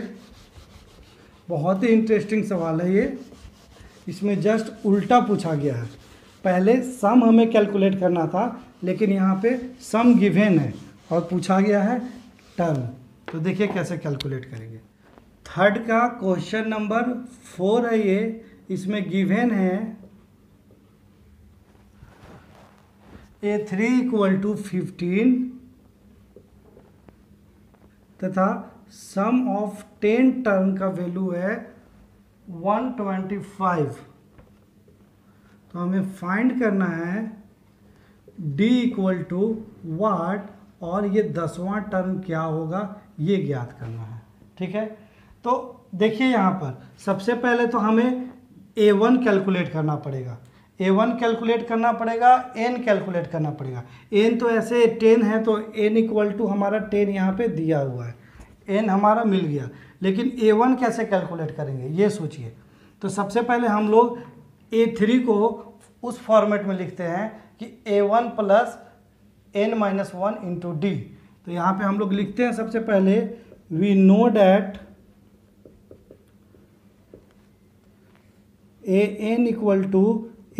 बहुत ही इंटरेस्टिंग सवाल है ये, इसमें जस्ट उल्टा पूछा गया है। पहले सम हमें कैलकुलेट करना था, लेकिन यहाँ पे सम गिवन है और पूछा गया है टर्म। तो देखिए कैसे कैलकुलेट करेंगे। 3rd का क्वेश्चन नंबर 4 है ये, इसमें गिवन है A3 इक्वल टू 15 तथा सम ऑफ 10 टर्म का वैल्यू है 125। तो हमें फाइंड करना है D इक्वल टू वाट और ये 10वां टर्म क्या होगा ये ज्ञात करना है। ठीक है, तो देखिए यहाँ पर सबसे पहले तो हमें A1 कैलकुलेट करना पड़ेगा, A1 कैलकुलेट करना पड़ेगा, N कैलकुलेट करना पड़ेगा। N तो ऐसे 10 है तो N इक्वल टू हमारा 10 यहाँ पे दिया हुआ है, N हमारा मिल गया। लेकिन A1 कैसे कैलकुलेट करेंगे ये सोचिए। तो सबसे पहले हम लोग A3 को उस फॉर्मेट में लिखते हैं कि A1 plus n minus 1 into D. तो यहाँ पे हम लोग लिखते हैं सबसे पहले we know that an equal to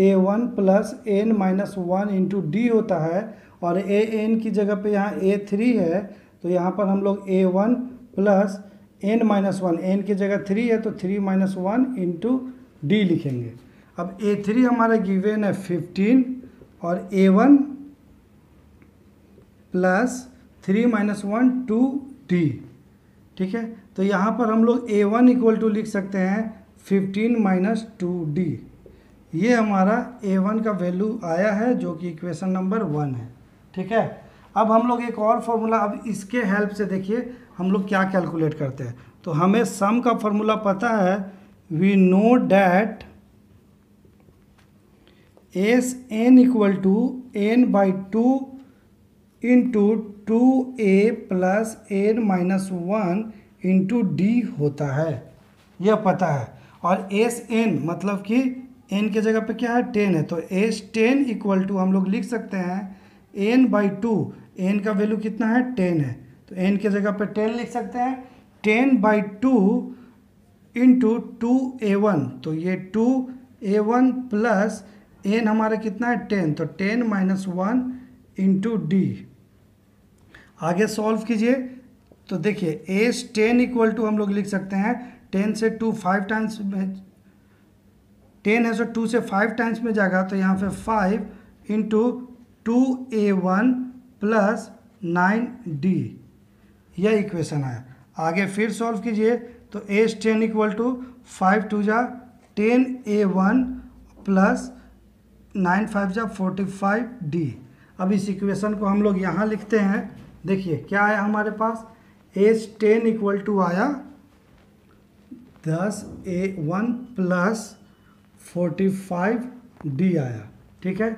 A1 plus n minus 1 into D होता है, और an की जगह पे यहाँ A3 है, तो यहाँ पर हम लोग A1 plus n minus 1, n की जगह 3 है तो 3 माइनस 1 इंटू डी लिखेंगे। अब A3 हमारा गिवन है 15 और A1 प्लस 3 माइनस 1 2D। ठीक है, तो यहाँ पर हम लोग A1 इक्वल टू लिख सकते हैं 15 माइनस 2D। ये हमारा A1 का वैल्यू आया है जो कि इक्वेशन नंबर 1 है। ठीक है, अब हम लोग एक और फॉर्मूला, अब इसके हेल्प से देखिए हम लोग क्या कैलकुलेट करते हैं। तो हमें सम का फॉर्मूला पता है, we know that S N equal to n/2 into 2a plus n minus 1 into D होता है, यह पता है। और एस एन मतलब कि n के जगह पे क्या है 10 है, तो एस 10 इक्वल टू हम लोग लिख सकते हैं n/2, n का वैल्यू कितना है 10 है, तो n के जगह पे 10 लिख सकते हैं, 10/2 इंटू 2a1, तो ये 2a1 प्लस n हमारा कितना है 10, तो 10 माइनस 1 इंटू डी। आगे सॉल्व कीजिए तो देखिए एस 10 इक्वल टू हम लोग लिख सकते हैं 10 से 2 5 टाइम्स में, 10 है तो 2 से 5 टाइम्स में जाएगा, तो यहाँ पे 5 इंटू 2a1 प्लस 9d, यह इक्वेशन है। आगे फिर सॉल्व कीजिए तो एस 10 इक्वल टू 5 2 जा 10a1 प्लस 9 5 जा 45d। अब इस इक्वेशन को हम लोग यहाँ लिखते हैं देखिए क्या आया हमारे पास, एज 10 इक्वल टू आया 10A1 प्लस 45D आया। ठीक है,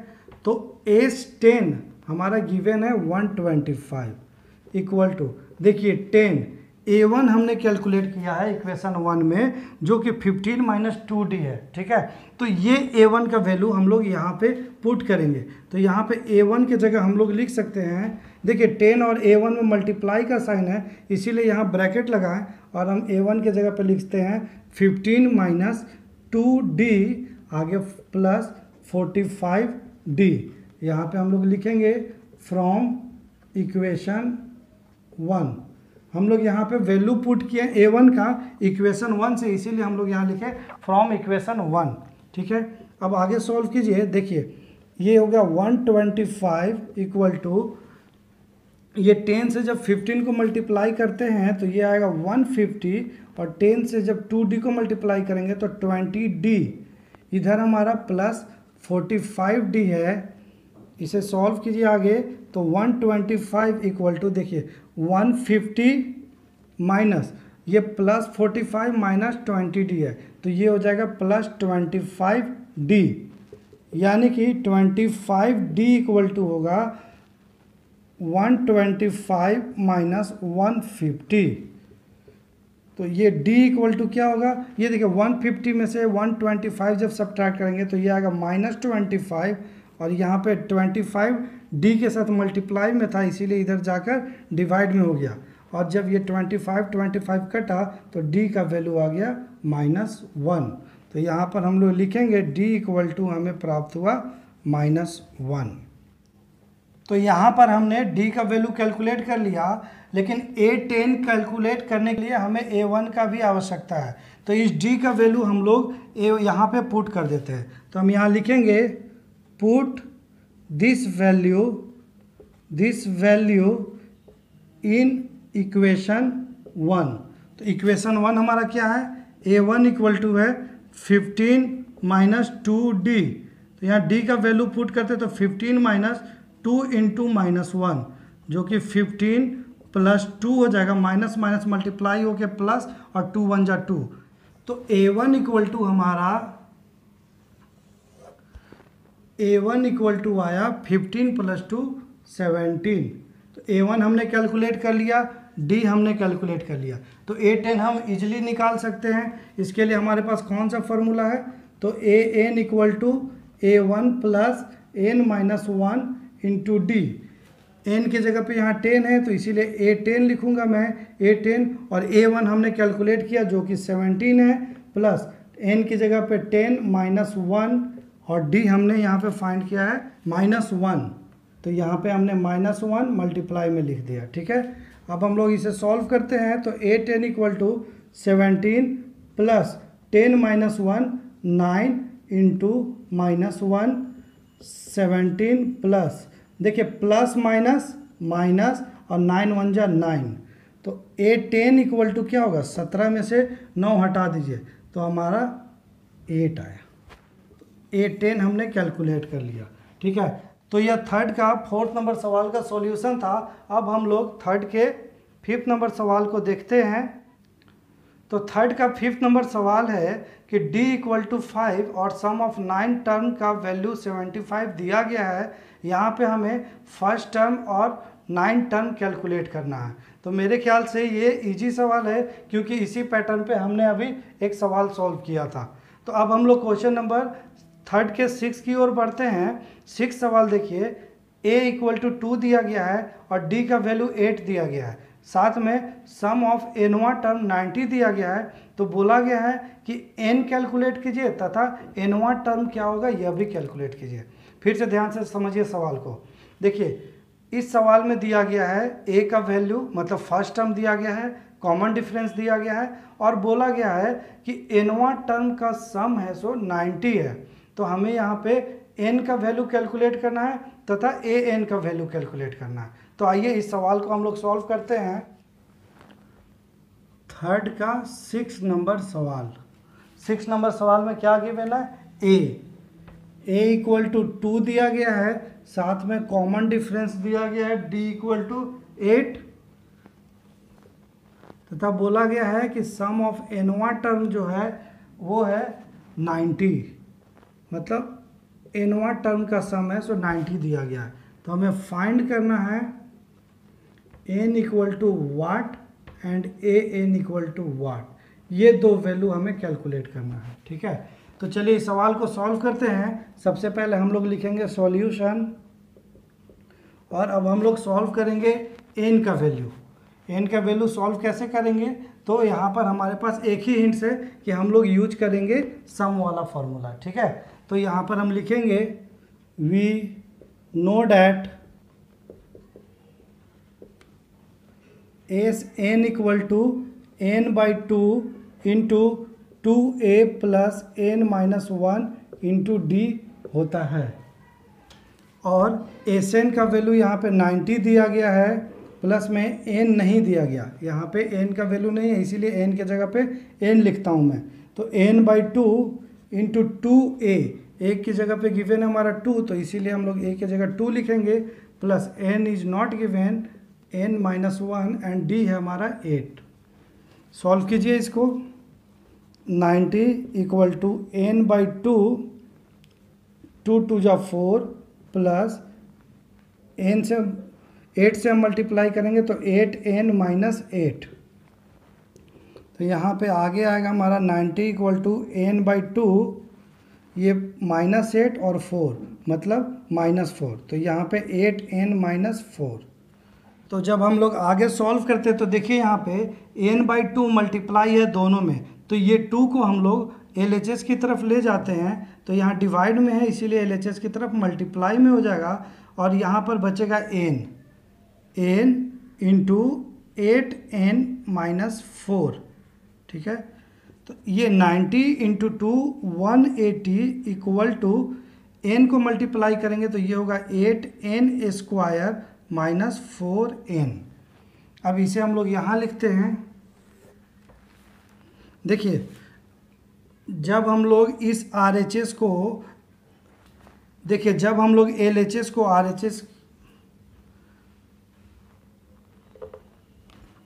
तो एज 10 हमारा गिवन है 125 इक्वल टू, देखिए 10 A1 हमने कैलकुलेट किया है इक्वेशन 1 में, जो कि 15 माइनस 2D है। ठीक है, तो ये A1 का वैल्यू हम लोग यहाँ पे पुट करेंगे। तो यहाँ पे A1 की जगह हम लोग लिख सकते हैं, देखिए 10 और A1 में मल्टीप्लाई का साइन है, इसीलिए यहाँ ब्रैकेट लगाएं और हम A1 की जगह पे लिखते हैं 15 माइनस 2D आगे प्लस 45D। यहाँ पे हम लोग लिखेंगे फ्रॉम इक्वेशन 1। हम लोग यहाँ पे वैल्यू पुट किए A1 का इक्वेशन 1 से, इसीलिए हम लोग यहाँ लिखे फ्रॉम इक्वेशन 1। ठीक है, अब आगे सॉल्व कीजिए। देखिए ये हो गया 125 इक्वल टू, ये 10 से जब 15 को मल्टीप्लाई करते हैं तो ये आएगा 150, और 10 से जब 2D को मल्टीप्लाई करेंगे तो 20D, इधर हमारा प्लस 45D है। इसे सॉल्व कीजिए आगे, तो 125 इक्वल टू, देखिए 150 माइनस ये प्लस 45 माइनस 20D है, तो ये हो जाएगा प्लस 25D, यानी कि 25D इक्वल टू होगा 125 माइनस 150। तो ये D इक्वल टू क्या होगा, ये देखिए 150 में से 125 जब सब्ट्रैक्ट करेंगे तो ये आएगा माइनस 25, और यहाँ पे 25 D के साथ मल्टीप्लाई में था, इसीलिए इधर जाकर डिवाइड में हो गया, और जब ये 25 कटा तो D का वैल्यू आ गया -1। तो यहाँ पर हम लोग लिखेंगे D इक्वल टू हमें प्राप्त हुआ -1। तो यहाँ पर हमने D का वैल्यू कैलकुलेट कर लिया, लेकिन A10 कैलकुलेट करने के लिए हमें A1 का भी आवश्यकता है। तो इस D का वैल्यू हम लोग यहाँ पे पुट कर देते हैं। तो हम यहाँ लिखेंगे put this value in equation 1। तो इक्वेशन 1 हमारा क्या है, A1 इक्वल टू है 15 माइनस 2D। तो यहाँ D का वैल्यू पुट करते तो 15 माइनस 2 इंटू -1, जो कि 15 प्लस 2 हो जाएगा, माइनस माइनस मल्टीप्लाई होके प्लस, और 2 1 जा 2। तो A1 इक्वल टू हमारा A1 इक्वल टू आया 15 प्लस 2 17। तो A1 हमने कैलकुलेट कर लिया, D हमने कैलकुलेट कर लिया, तो A10 हम इजीली निकाल सकते हैं। इसके लिए हमारे पास कौन सा फॉर्मूला है, तो AN equal to A1 plus N minus 1 into D। N की जगह पे यहाँ 10 है, तो इसीलिए A10 लिखूंगा मैं, A10, और A1 हमने कैलकुलेट किया जो कि 17 है, प्लस N की जगह पे 10 माइनस 1, और D हमने यहाँ पे फाइंड किया है -1, तो यहाँ पे हमने -1 मल्टीप्लाई में लिख दिया। ठीक है, अब हम लोग इसे सॉल्व करते हैं, तो A10 equal to 17 plus 10 minus 1 9 into -1 17 plus, देखिए प्लस माइनस माइनस, और 9 1 जा 9। तो A10 इक्वल टू क्या होगा, 17 में से 9 हटा दीजिए तो हमारा 8 आया। A10 हमने कैलकुलेट कर लिया। ठीक है, तो यह थर्ड का 4th नंबर सवाल का सॉल्यूशन था। अब हम लोग थर्ड के 5th नंबर सवाल को देखते हैं। तो थर्ड का 5th नंबर सवाल है कि D इक्वल टू 5 और सम ऑफ 9 टर्म का वैल्यू 75 दिया गया है। यहाँ पे हमें फर्स्ट टर्म और 9 टर्म कैलकुलेट करना है। तो मेरे ख्याल से ये इजी सवाल है, क्योंकि इसी पैटर्न पे हमने अभी एक सवाल सॉल्व किया था। तो अब हम लोग क्वेश्चन नंबर थर्ड के 6 की ओर बढ़ते हैं। 6 सवाल देखिए, A इक्वल टू 2 दिया गया है और D का वैल्यू 8 दिया गया है, साथ में सम ऑफ nवां टर्म 90 दिया गया है। तो बोला गया है कि n कैलकुलेट कीजिए तथा nवां टर्म क्या होगा यह भी कैलकुलेट कीजिए। फिर से ध्यान से समझिए सवाल को। देखिए इस सवाल में दिया गया है A का वैल्यू, मतलब फर्स्ट टर्म दिया गया है, कॉमन डिफरेंस दिया गया है, और बोला गया है कि nवां टर्म का सम है सो 90 है। तो हमें यहाँ पे n का वैल्यू कैलकुलेट करना है तथा an का वैल्यू कैलकुलेट करना है। तो आइए इस सवाल को हम लोग सॉल्व करते हैं। थर्ड का 6 नंबर सवाल। 6 नंबर सवाल में क्या गिवन है, A इक्वल टू 2 दिया गया है, साथ में कॉमन डिफरेंस दिया गया है D इक्वल टू 8 तथा बोला गया है कि सम ऑफ एनवा टर्म जो है वो है 90, मतलब एनवा टर्म का सम है सो 90 दिया गया है। तो हमें फाइंड करना है n equal to what and an equal to what, ये दो वैल्यू हमें कैलकुलेट करना है। ठीक है, तो चलिए इस सवाल को सॉल्व करते हैं। सबसे पहले हम लोग लिखेंगे सॉल्यूशन, और अब हम लोग सॉल्व करेंगे n का वैल्यू। n का वैल्यू सॉल्व कैसे करेंगे, तो यहाँ पर हमारे पास एक ही हिंट्स है कि हम लोग यूज करेंगे सम वाला फॉर्मूला। ठीक है, तो यहाँ पर हम लिखेंगे we know that S N equal to n by 2 into 2a plus n minus 1 into D होता है, और एस एन का वैल्यू यहाँ पे 90 दिया गया है, प्लस में n नहीं दिया गया, यहाँ पे n का वैल्यू नहीं है इसीलिए n के जगह पे n लिखता हूँ मैं। तो n बाई 2 इंटू 2a, एक की जगह पे गिवन है हमारा 2 तो इसीलिए हम लोग a की जगह 2 लिखेंगे, plus n is not given n minus 1 and d है हमारा 8। सॉल्व कीजिए इसको। 90 इक्वल टू n बाई 2, 2 2 जा 4 प्लस n से 8 से हम मल्टीप्लाई करेंगे तो 8n माइनस 8। तो यहाँ पे आगे आएगा हमारा 90 इक्वल टू n बाई 2, ये -8 और 4 मतलब -4, तो यहाँ पे 8n माइनस 4। तो जब हम लोग आगे सॉल्व करते हैं तो देखिए यहाँ पे n बाई 2 मल्टीप्लाई है दोनों में, तो ये 2 को हम लोग LHS की तरफ ले जाते हैं, तो यहाँ डिवाइड में है इसीलिए LHS की तरफ मल्टीप्लाई में हो जाएगा, और यहाँ पर बचेगा n इंटू 8n माइनस 4। ठीक है, तो ये 90 इंटू 2 180 इक्वल टू n को मल्टीप्लाई करेंगे तो ये होगा 8n स्क्वायर माइनस 4n। अब इसे हम लोग यहाँ लिखते हैं। देखिए जब हम लोग इस RHS को, देखिए जब हम लोग LHS को RHS,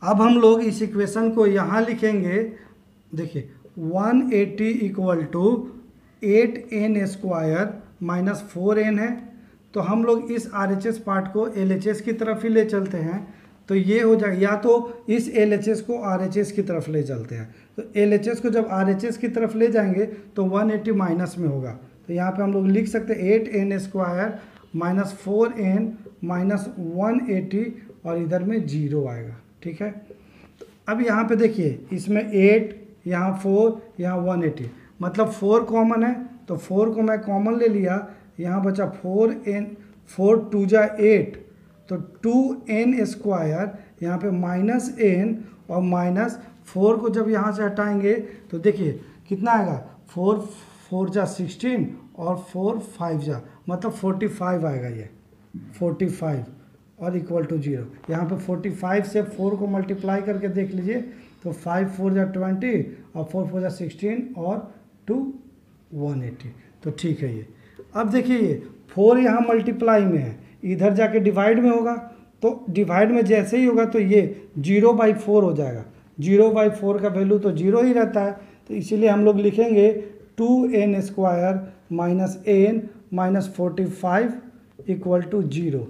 अब हम लोग इस इक्वेशन को यहाँ लिखेंगे। देखिए 180 equal to 8n square minus 4n है, तो हम लोग इस RHS पार्ट को LHS की तरफ ही ले चलते हैं, तो ये हो जाएगा, या तो इस LHS को RHS की तरफ ले चलते हैं, तो LHS को जब RHS की तरफ ले जाएंगे तो 180 माइनस में होगा, तो यहाँ पे हम लोग लिख सकते हैं 8n square minus 4n minus 180 और इधर में 0 आएगा। ठीक है, तो अब यहाँ पे देखिए इसमें 8, यहाँ 4, यहाँ 180, मतलब 4 कॉमन है, तो 4 को मैं कॉमन ले लिया, यहाँ बचा 4n, 4 2 जा 8, तो 2n स्क्वायर, यहाँ पे माइनस n और माइनस 4 को जब यहाँ से हटाएंगे तो देखिए कितना आएगा, 4 4 जा 16 और 4 5 जा, मतलब 45 आएगा ये 45 और इक्वल टू 0। यहाँ पे 45 से 4 को मल्टीप्लाई करके देख लीजिए तो 5 4 जा 20 और 4 4 जा 16 और 2 180, तो ठीक है ये। अब देखिए ये 4 यहाँ मल्टीप्लाई में है, इधर जाके डिवाइड में होगा, तो डिवाइड में जैसे ही होगा तो ये 0/4 हो जाएगा। 0/4 का वैल्यू तो 0 ही रहता है, तो इसीलिए हम लोग लिखेंगे 2n square minus n minus 45 equal to 0।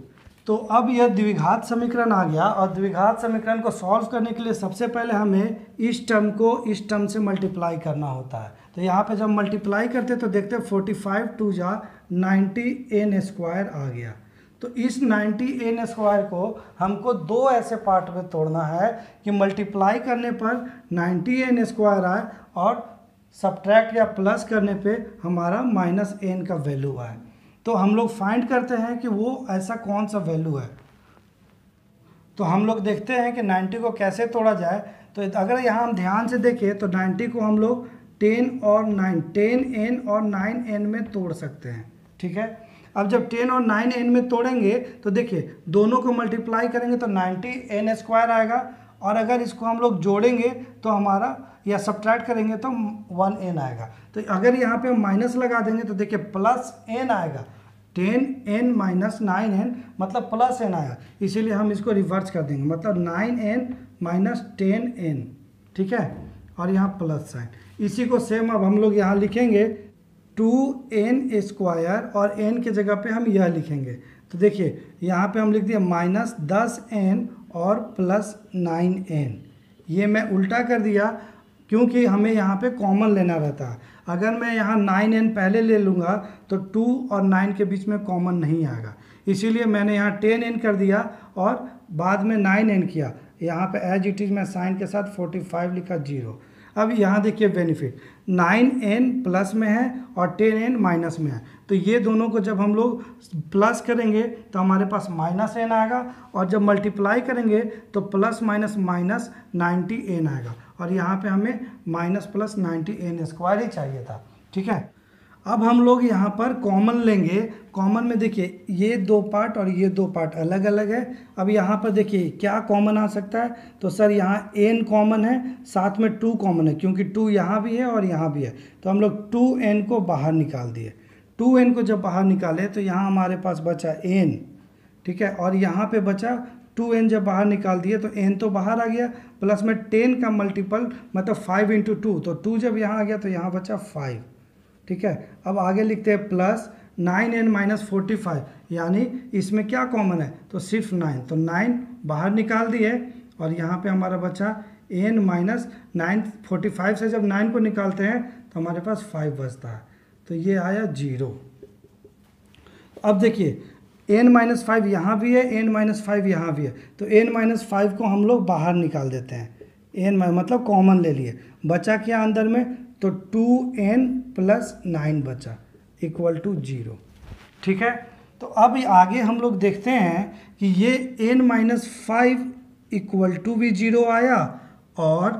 तो अब यह द्विघात समीकरण आ गया, और द्विघात समीकरण को सॉल्व करने के लिए सबसे पहले हमें इस टर्म को इस टर्म से मल्टीप्लाई करना होता है। तो यहाँ पे जब मल्टीप्लाई करते तो देखते 45 2 जा 90n स्क्वायर आ गया। तो इस 90n स्क्वायर को हमको दो ऐसे पार्ट में तोड़ना है कि मल्टीप्लाई करने पर 90n स्क्वायर आए और सब्ट्रैक्ट या प्लस करने पे हमारा माइनस n का वैल्यू आए। तो हम लोग फाइंड करते हैं कि वो ऐसा कौन सा वैल्यू है। तो हम लोग देखते हैं कि 90 को कैसे तोड़ा जाए। तो अगर यहाँ हम ध्यान से देखें तो 90 को हम लोग 10 और 9, 10n और 9n में तोड़ सकते हैं। ठीक है, अब जब 10 और 9n में तोड़ेंगे तो देखिए दोनों को मल्टीप्लाई करेंगे तो 90n स्क्वायर आएगा, और अगर इसको हम लोग जोड़ेंगे तो हमारा या सब्ट्रैक्ट करेंगे तो 1n आएगा। तो अगर यहाँ पे हम माइनस लगा देंगे तो देखिए प्लस n आएगा। 10n माइनस 9n मतलब प्लस n आया, इसीलिए हम इसको रिवर्स कर देंगे, मतलब 9n माइनस 10n, ठीक है, और यहाँ प्लस साइन। इसी को सेम अब हम लोग यहाँ लिखेंगे 2n स्क्वायर और n के जगह पे हम यह लिखेंगे। तो देखिए यहाँ पे हम लिख दिए माइनस 10n और प्लस 9n, ये मैं उल्टा कर दिया क्योंकि हमें यहाँ पे कॉमन लेना रहता है। अगर मैं यहाँ 9n पहले ले लूँगा तो 2 और 9 के बीच में कॉमन नहीं आएगा, इसीलिए मैंने यहाँ 10n कर दिया और बाद में 9n किया। यहाँ पे एज इट इज़ मैं साइन के साथ 45 लिखा 0। अब यहाँ देखिए बेनिफिट, 9n प्लस में है और 10n माइनस में है, तो ये दोनों को जब हम लोग प्लस करेंगे तो हमारे पास माइनस n आएगा, और जब मल्टीप्लाई करेंगे तो प्लस माइनस माइनस 90n आएगा, और यहाँ पे हमें माइनस प्लस 90n स्क्वायर ही चाहिए था, ठीक है। अब हम लोग यहाँ पर कॉमन लेंगे। कॉमन में देखिए ये दो पार्ट और ये दो पार्ट अलग अलग है। अब यहाँ पर देखिए क्या कॉमन आ सकता है, तो सर यहाँ n कॉमन है, साथ में 2 कॉमन है, क्योंकि 2 यहाँ भी है और यहाँ भी है, तो हम लोग 2n को बाहर निकाल दिए। 2n को जब बाहर निकाले तो यहाँ हमारे पास बचा n, ठीक है, और यहाँ पे बचा 2n, जब बाहर निकाल दिए तो n तो बाहर आ गया, प्लस में 10 का मल्टीपल मतलब 5 इंटू 2, तो 2 जब यहाँ आ गया तो यहाँ बचा 5, ठीक है। अब आगे लिखते हैं प्लस 9n माइनस 45, यानी इसमें क्या कॉमन है, तो सिर्फ 9, तो 9 बाहर निकाल दिए, और यहाँ पे हमारा बचा n माइनस 9। 45 से जब 9 को निकालते हैं तो हमारे पास 5 बचता है, तो ये आया 0। अब देखिए n माइनस 5 यहाँ भी है, n माइनस 5 यहाँ भी है, तो n माइनस 5 को हम लोग बाहर निकाल देते हैं, n मतलब कॉमन ले लिए, बचा क्या अंदर में, तो 2n प्लस 9 बचा इक्वल टू 0, ठीक है। तो अब आगे हम लोग देखते हैं कि ये n माइनस 5 इक्वल टू भी 0 आया, और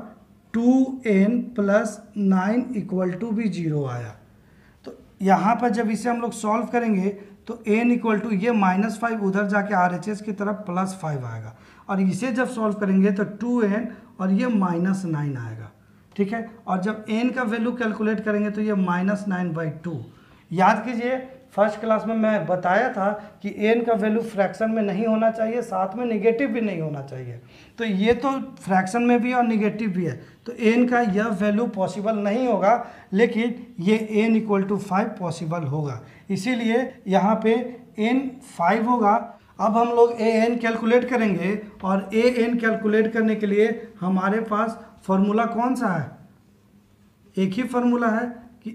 2n प्लस 9 इक्वल टू भी 0 आया। तो यहाँ पर जब इसे हम लोग सॉल्व करेंगे तो n इक्वल टू ये माइनस 5 उधर जाके RHS की तरफ प्लस 5 आएगा, और इसे जब सॉल्व करेंगे तो 2n और ये माइनस 9 आएगा, ठीक है। और जब n का वैल्यू कैलकुलेट करेंगे तो ये माइनस 9/2। याद कीजिए फर्स्ट क्लास में मैं बताया था कि n का वैल्यू फ्रैक्शन में नहीं होना चाहिए, साथ में नेगेटिव भी नहीं होना चाहिए, तो ये तो फ्रैक्शन में भी और नेगेटिव भी है, तो n का यह वैल्यू पॉसिबल नहीं होगा, लेकिन ये n इक्वल टू 5 पॉसिबल होगा, इसीलिए यहाँ पे n 5 होगा। अब हम लोग an कैलकुलेट करेंगे, और an कैलकुलेट करने के लिए हमारे पास फॉर्मूला कौन सा है, एक ही फॉर्मूला है कि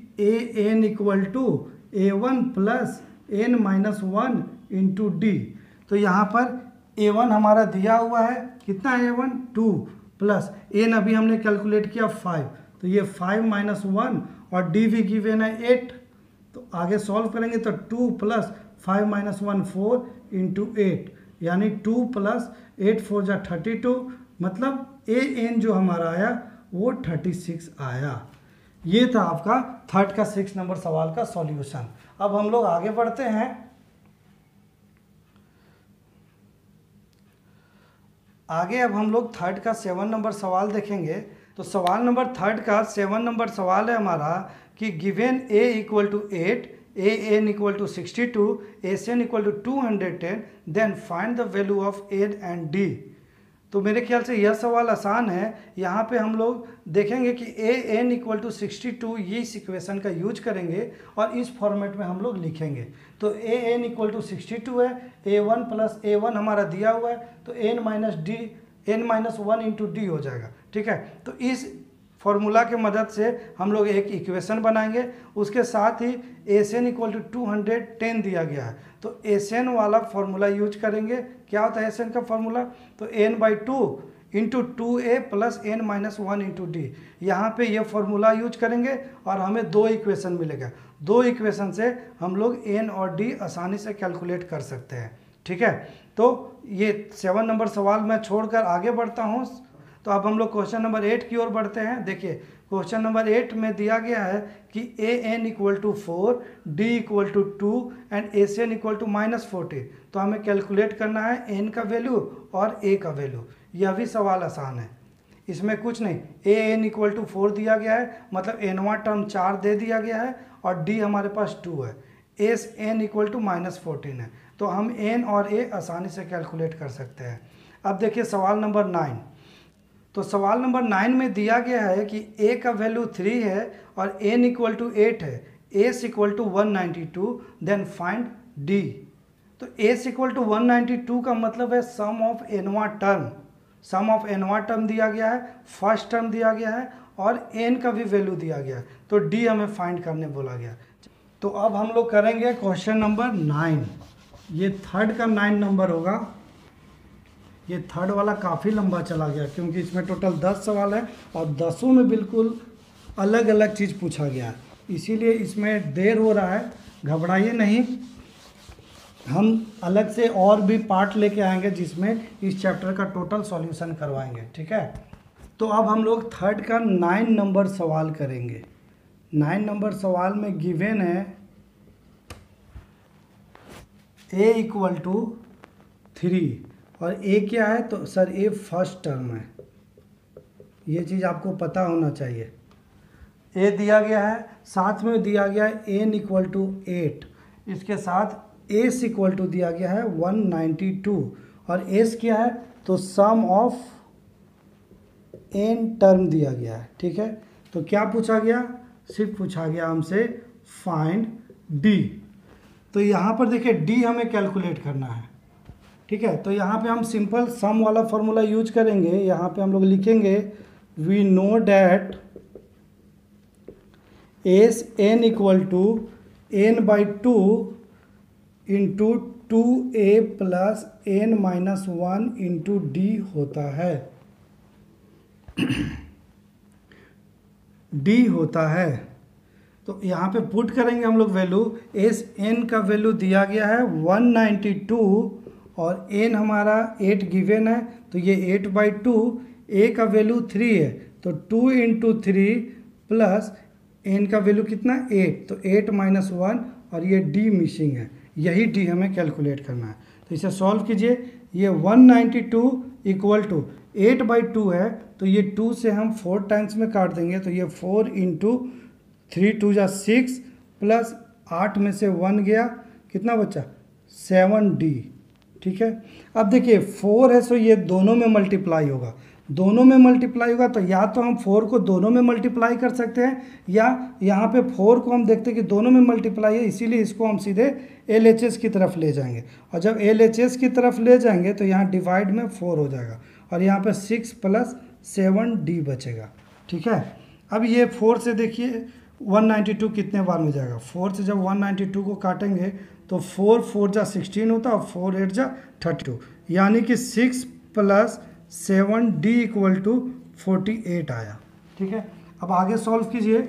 an equal to a1 plus n minus 1 into D. तो यहाँ पर a1 हमारा दिया हुआ है, कितना है a1, 2 प्लस n अभी हमने कैलकुलेट किया 5, तो ये 5 माइनस 1, और d भी गिवन है 8, तो आगे सॉल्व करेंगे तो 2 प्लस 5 माइनस 1 4 इंटू 8, यानी 2 प्लस 8 4 जा 32, मतलब an जो हमारा आया वो 36 आया। ये था आपका थर्ड का 6 नंबर सवाल का सॉल्यूशन। अब हम लोग आगे बढ़ते हैं। आगे अब हम लोग थर्ड का 7 नंबर सवाल देखेंगे। तो सवाल नंबर थर्ड का 7 नंबर सवाल है हमारा कि given a equal to 8, an equal to 62, asn equal to 210, then find the value of a and d। तो मेरे ख्याल से यह सवाल आसान है। यहाँ पे हम लोग देखेंगे कि an इक्वल टू 62, ये इस इक्वेशन का यूज करेंगे और इस फॉर्मेट में हम लोग लिखेंगे। तो an इक्वल टू 62 है, a1 प्लस a1 हमारा दिया हुआ है, तो n माइनस 1 इंटू डी हो जाएगा, ठीक है। तो इस फॉर्मूला के मदद से हम लोग एक इक्वेशन बनाएंगे, उसके साथ ही एसएन इक्वल टू 210 दिया गया है, तो एसएन वाला फॉर्मूला यूज करेंगे। क्या होता है एसएन का फॉर्मूला, तो n/2 into 2a plus n minus 1 into D. यहाँ पर यह फॉर्मूला यूज करेंगे और हमें 2 इक्वेशन मिलेगा। 2 इक्वेशन से हम लोग n और d आसानी से कैलकुलेट कर सकते हैं, ठीक है। तो ये 7 नंबर सवाल मैं छोड़कर आगे बढ़ता हूँ। तो अब हम लोग क्वेश्चन नंबर 8 की ओर बढ़ते हैं। देखिए क्वेश्चन नंबर 8 में दिया गया है कि an equal to 4, d equal to 2 and S N equal to -40। तो हमें कैलकुलेट करना है n का वैल्यू और a का वैल्यू। यह भी सवाल आसान है, इसमें कुछ नहीं। an इक्वल टू 4 दिया गया है, मतलब nवां टर्म 4 दे दिया गया है, और d हमारे पास 2 है। एस एन इक्वल टू -14 है, तो हम एन और ए आसानी से कैलकुलेट कर सकते हैं। अब देखिए सवाल नंबर 9। तो सवाल नंबर 9 में दिया गया है कि ए का वैल्यू 3 है और एन इक्वल टू 8 है, s equal to 192, then find d. तो एस इक्वल टू 192 का मतलब है सम ऑफ एनवा टर्म, सम ऑफ एनवा टर्म दिया गया है, फर्स्ट टर्म दिया गया है और एन का भी वैल्यू दिया गया है, तो डी हमें फाइंड करने बोला गया। तो अब हम लोग करेंगे क्वेश्चन नंबर 9। ये थर्ड का 9 नंबर होगा। ये थर्ड वाला काफ़ी लंबा चला गया क्योंकि इसमें टोटल 10 सवाल है और 10 में बिल्कुल अलग अलग चीज़ पूछा गया है, इसीलिए इसमें देर हो रहा है। घबराइए नहीं, हम अलग से और भी पार्ट लेके आएंगे जिसमें इस चैप्टर का टोटल सॉल्यूशन करवाएंगे, ठीक है। तो अब हम लोग थर्ड का 9 नंबर सवाल करेंगे। 9 नंबर सवाल में गिवन है a इक्वल टू 3 और a क्या है, तो सर a फर्स्ट टर्म है, ये चीज़ आपको पता होना चाहिए। a दिया गया है, साथ में दिया गया है n इक्वल टू 8, इसके साथ s इक्वल टू दिया गया है 192 और s क्या है, तो सम ऑफ n टर्म दिया गया है, ठीक है। तो क्या पूछा गया, सिर्फ पूछा गया हमसे फाइंड d। तो यहाँ पर देखिए d हमें कैलकुलेट करना है, ठीक है। तो यहाँ पे हम सिंपल सम वाला फॉर्मूला यूज करेंगे। यहाँ पे हम लोग लिखेंगे we know that S N equal to n by 2 into 2a plus n minus 1 into D होता है। डी होता है, तो यहाँ पे पुट करेंगे हम लोग वैल्यू। एस एन का वैल्यू दिया गया है 192 और एन हमारा 8 गिवन है, तो ये 8/2। ए का वैल्यू 3 है, तो 2 इंटू 3 प्लस एन का वैल्यू कितना 8, तो 8 माइनस 1 और ये डी मिसिंग है, यही डी हमें कैलकुलेट करना है। तो इसे सॉल्व कीजिए। ये 192 इक्वल टू 8/2 है, तो ये 2 से हम 4 टाइम्स में काट देंगे, तो ये 4 इंटू 3 2 जा 6 प्लस 8 में से 1 गया, कितना बचा 7d, ठीक है। अब देखिए 4 है, सो ये दोनों में मल्टीप्लाई होगा, दोनों में मल्टीप्लाई होगा, तो या तो हम 4 को दोनों में मल्टीप्लाई कर सकते हैं या यहाँ पे 4 को हम देखते हैं कि दोनों में मल्टीप्लाई है, इसीलिए इसको हम सीधे LHS की तरफ ले जाएंगे और जब LHS की तरफ ले जाएंगे तो यहाँ डिवाइड में 4 हो जाएगा और यहाँ पे 6 प्लस 7d बचेगा, ठीक है। अब ये 4 से देखिए 192 कितने बार में जाएगा, 4 से जब 192 को काटेंगे तो 4 4 जा 16 होता है और 4 8 जा 32, यानी कि 6 प्लस 7d इक्वल टू 48 आया, ठीक है। अब आगे सॉल्व कीजिए।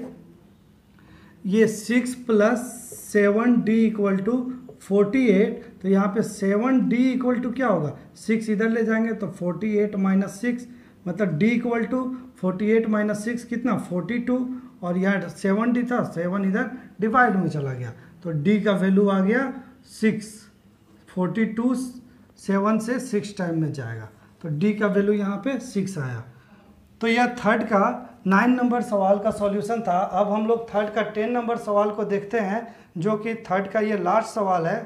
ये 6 प्लस 7d इक्वल टू 48, तो यहाँ पे 7d इक्वल टू क्या होगा, 6 इधर ले जाएंगे तो 48 माइनस 6, मतलब d इक्वल टू 48 माइनस 6 कितना 42, और यहाँ 7d था, 7 इधर डिवाइड में चला गया, तो d का वैल्यू आ गया 6। 42 7 से 6 टाइम में जाएगा, तो d का वैल्यू यहाँ पे 6 आया। तो यह थर्ड का 9 नंबर सवाल का सॉल्यूशन था। अब हम लोग थर्ड का 10 नंबर सवाल को देखते हैं, जो कि थर्ड का ये लास्ट सवाल है।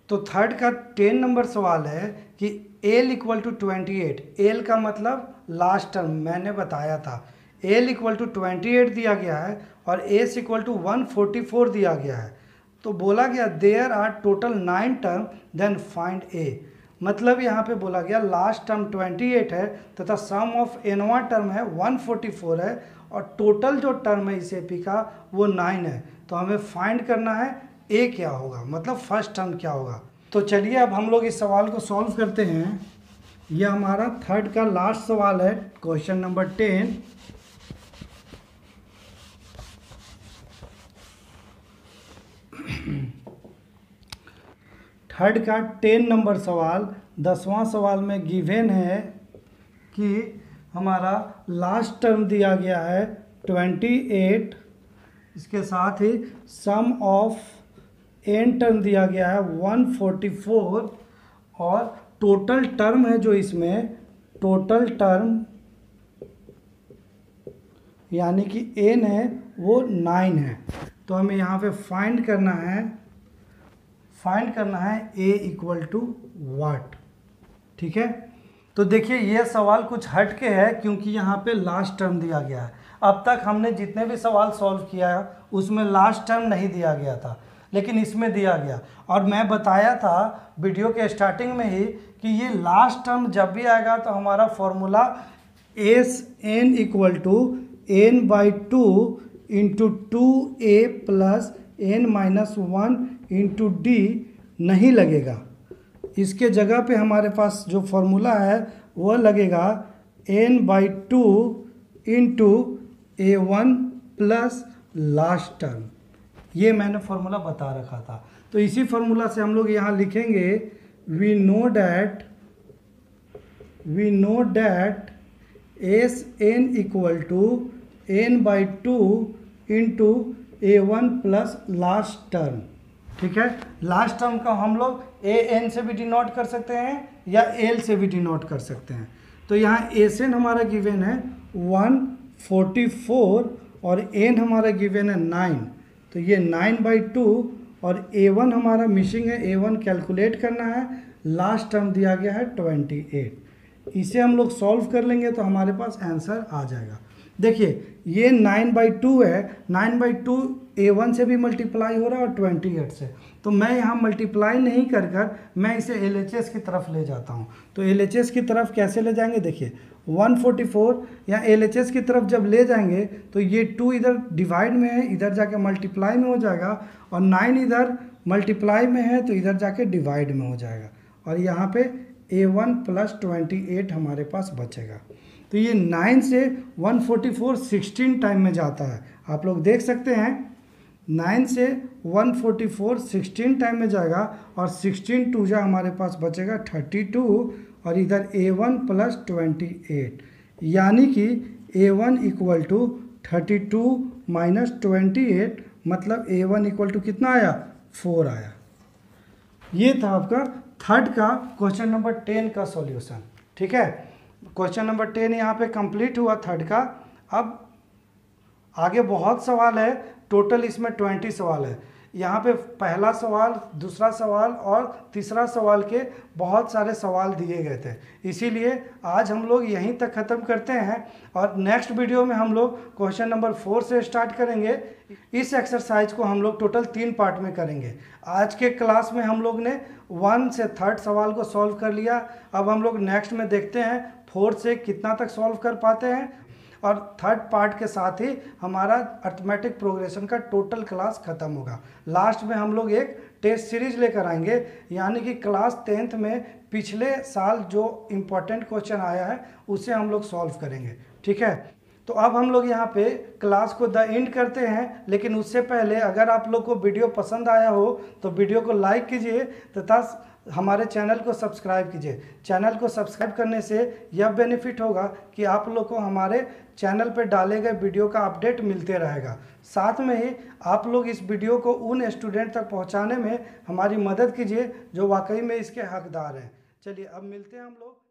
तो थर्ड का 10 नंबर सवाल है कि l इक्वल टू 28, l का मतलब लास्ट टर्म मैंने बताया था, l इक्वल टू 28 दिया गया है और s इक्वल टू 144 दिया गया है। तो बोला गया there are total 9 term then find a, मतलब यहाँ पे बोला गया लास्ट टर्म 28 है तथा सम ऑफ एनवा टर्म है 144 है और टोटल जो टर्म है इस एपी का वो 9 है। तो हमें फाइंड करना है ए क्या होगा, मतलब फर्स्ट टर्म क्या होगा। तो चलिए अब हम लोग इस सवाल को सॉल्व करते हैं। यह हमारा थर्ड का लास्ट सवाल है, क्वेश्चन नंबर 10। थर्ड का 10 नंबर सवाल 10वां सवाल में गिवन है कि हमारा लास्ट टर्म दिया गया है 28, इसके साथ ही सम ऑफ एन टर्म दिया गया है 144 और टोटल टर्म है जो इसमें टोटल टर्म यानी कि एन है वो 9 है। तो हमें यहाँ पे फाइंड करना है A इक्वल टू वाट। ठीक है, तो देखिए ये सवाल कुछ हट के है क्योंकि यहाँ पे लास्ट टर्म दिया गया है। अब तक हमने जितने भी सवाल सॉल्व किया है उसमें लास्ट टर्म नहीं दिया गया था, लेकिन इसमें दिया गया। और मैं बताया था वीडियो के स्टार्टिंग में ही कि ये लास्ट टर्म जब भी आएगा तो हमारा formula S N equal to N by two into 2a plus N minus 1 into D नहीं लगेगा। इसके जगह पे हमारे पास जो फॉर्मूला है वह लगेगा n by two into A1 plus last term. ये मैंने फॉर्मूला बता रखा था। तो इसी फॉर्मूला से हम लोग यहाँ लिखेंगे we know that S N equal to N by two into A1 plus last term. ठीक है, लास्ट टर्म का हम लोग ए एन से भी डिनोट कर सकते हैं या एल से भी डिनोट कर सकते हैं। तो यहाँ एस एन हमारा गिवन है 144 और एन हमारा गिवन है 9, तो ये 9/2 और A1 हमारा मिसिंग है, A1 कैलकुलेट करना है, लास्ट टर्म दिया गया है 28। इसे हम लोग सॉल्व कर लेंगे तो हमारे पास आंसर आ जाएगा। देखिए ये 9/2 है, 9/2 A1 से भी मल्टीप्लाई हो रहा है और 28 से, तो मैं यहाँ मल्टीप्लाई नहीं कर मैं इसे LHS की तरफ ले जाता हूँ। तो LHS की तरफ कैसे ले जाएंगे, देखिए 144 या LHS की तरफ जब ले जाएंगे तो ये 2 इधर डिवाइड में है, इधर जाके मल्टीप्लाई में हो जाएगा, और 9 इधर मल्टीप्लाई में है तो इधर जाके डिवाइड में हो जाएगा, और यहाँ पे A1 प्लस 28 हमारे पास बचेगा। तो ये 9 से 144 16 टाइम में जाता है, आप लोग देख सकते हैं 9 से 144 16 टाइम में जाएगा, और 16 टू जा हमारे पास बचेगा 32, और इधर A1 प्लस 28, यानी कि A1 इक्वल टू 32 माइनस 28, मतलब A1 इक्वल टू कितना आया, 4 आया। ये था आपका थर्ड का क्वेश्चन नंबर 10 का सॉल्यूशन। ठीक है, क्वेश्चन नंबर 10 यहाँ पे कंप्लीट हुआ थर्ड का। अब आगे बहुत सवाल है, टोटल इसमें 20 सवाल है। यहाँ पे पहला सवाल, दूसरा सवाल और तीसरा सवाल के बहुत सारे सवाल दिए गए थे, इसीलिए आज हम लोग यहीं तक ख़त्म करते हैं, और नेक्स्ट वीडियो में हम लोग क्वेश्चन नंबर 4 से स्टार्ट करेंगे। इस एक्सरसाइज को हम लोग टोटल 3 पार्ट में करेंगे। आज के क्लास में हम लोग ने 1 से 3rd सवाल को सॉल्व कर लिया। अब हम लोग नेक्स्ट में देखते हैं 4 से कितना तक सॉल्व कर पाते हैं, और 3rd पार्ट के साथ ही हमारा अर्थमेटिक प्रोग्रेशन का टोटल क्लास ख़त्म होगा। लास्ट में हम लोग एक टेस्ट सीरीज लेकर आएंगे, यानी कि क्लास 10th में पिछले साल जो इम्पोर्टेंट क्वेश्चन आया है उसे हम लोग सॉल्व करेंगे। ठीक है, तो अब हम लोग यहाँ पे क्लास को द एंड करते हैं, लेकिन उससे पहले अगर आप लोग को वीडियो पसंद आया हो तो वीडियो को लाइक कीजिए तथा हमारे चैनल को सब्सक्राइब कीजिए। चैनल को सब्सक्राइब करने से यह बेनिफिट होगा कि आप लोग को हमारे चैनल पर डाले गए वीडियो का अपडेट मिलते रहेगा। साथ में ही आप लोग इस वीडियो को उन स्टूडेंट तक पहुंचाने में हमारी मदद कीजिए जो वाकई में इसके हकदार हैं। चलिए अब मिलते हैं हम लोग।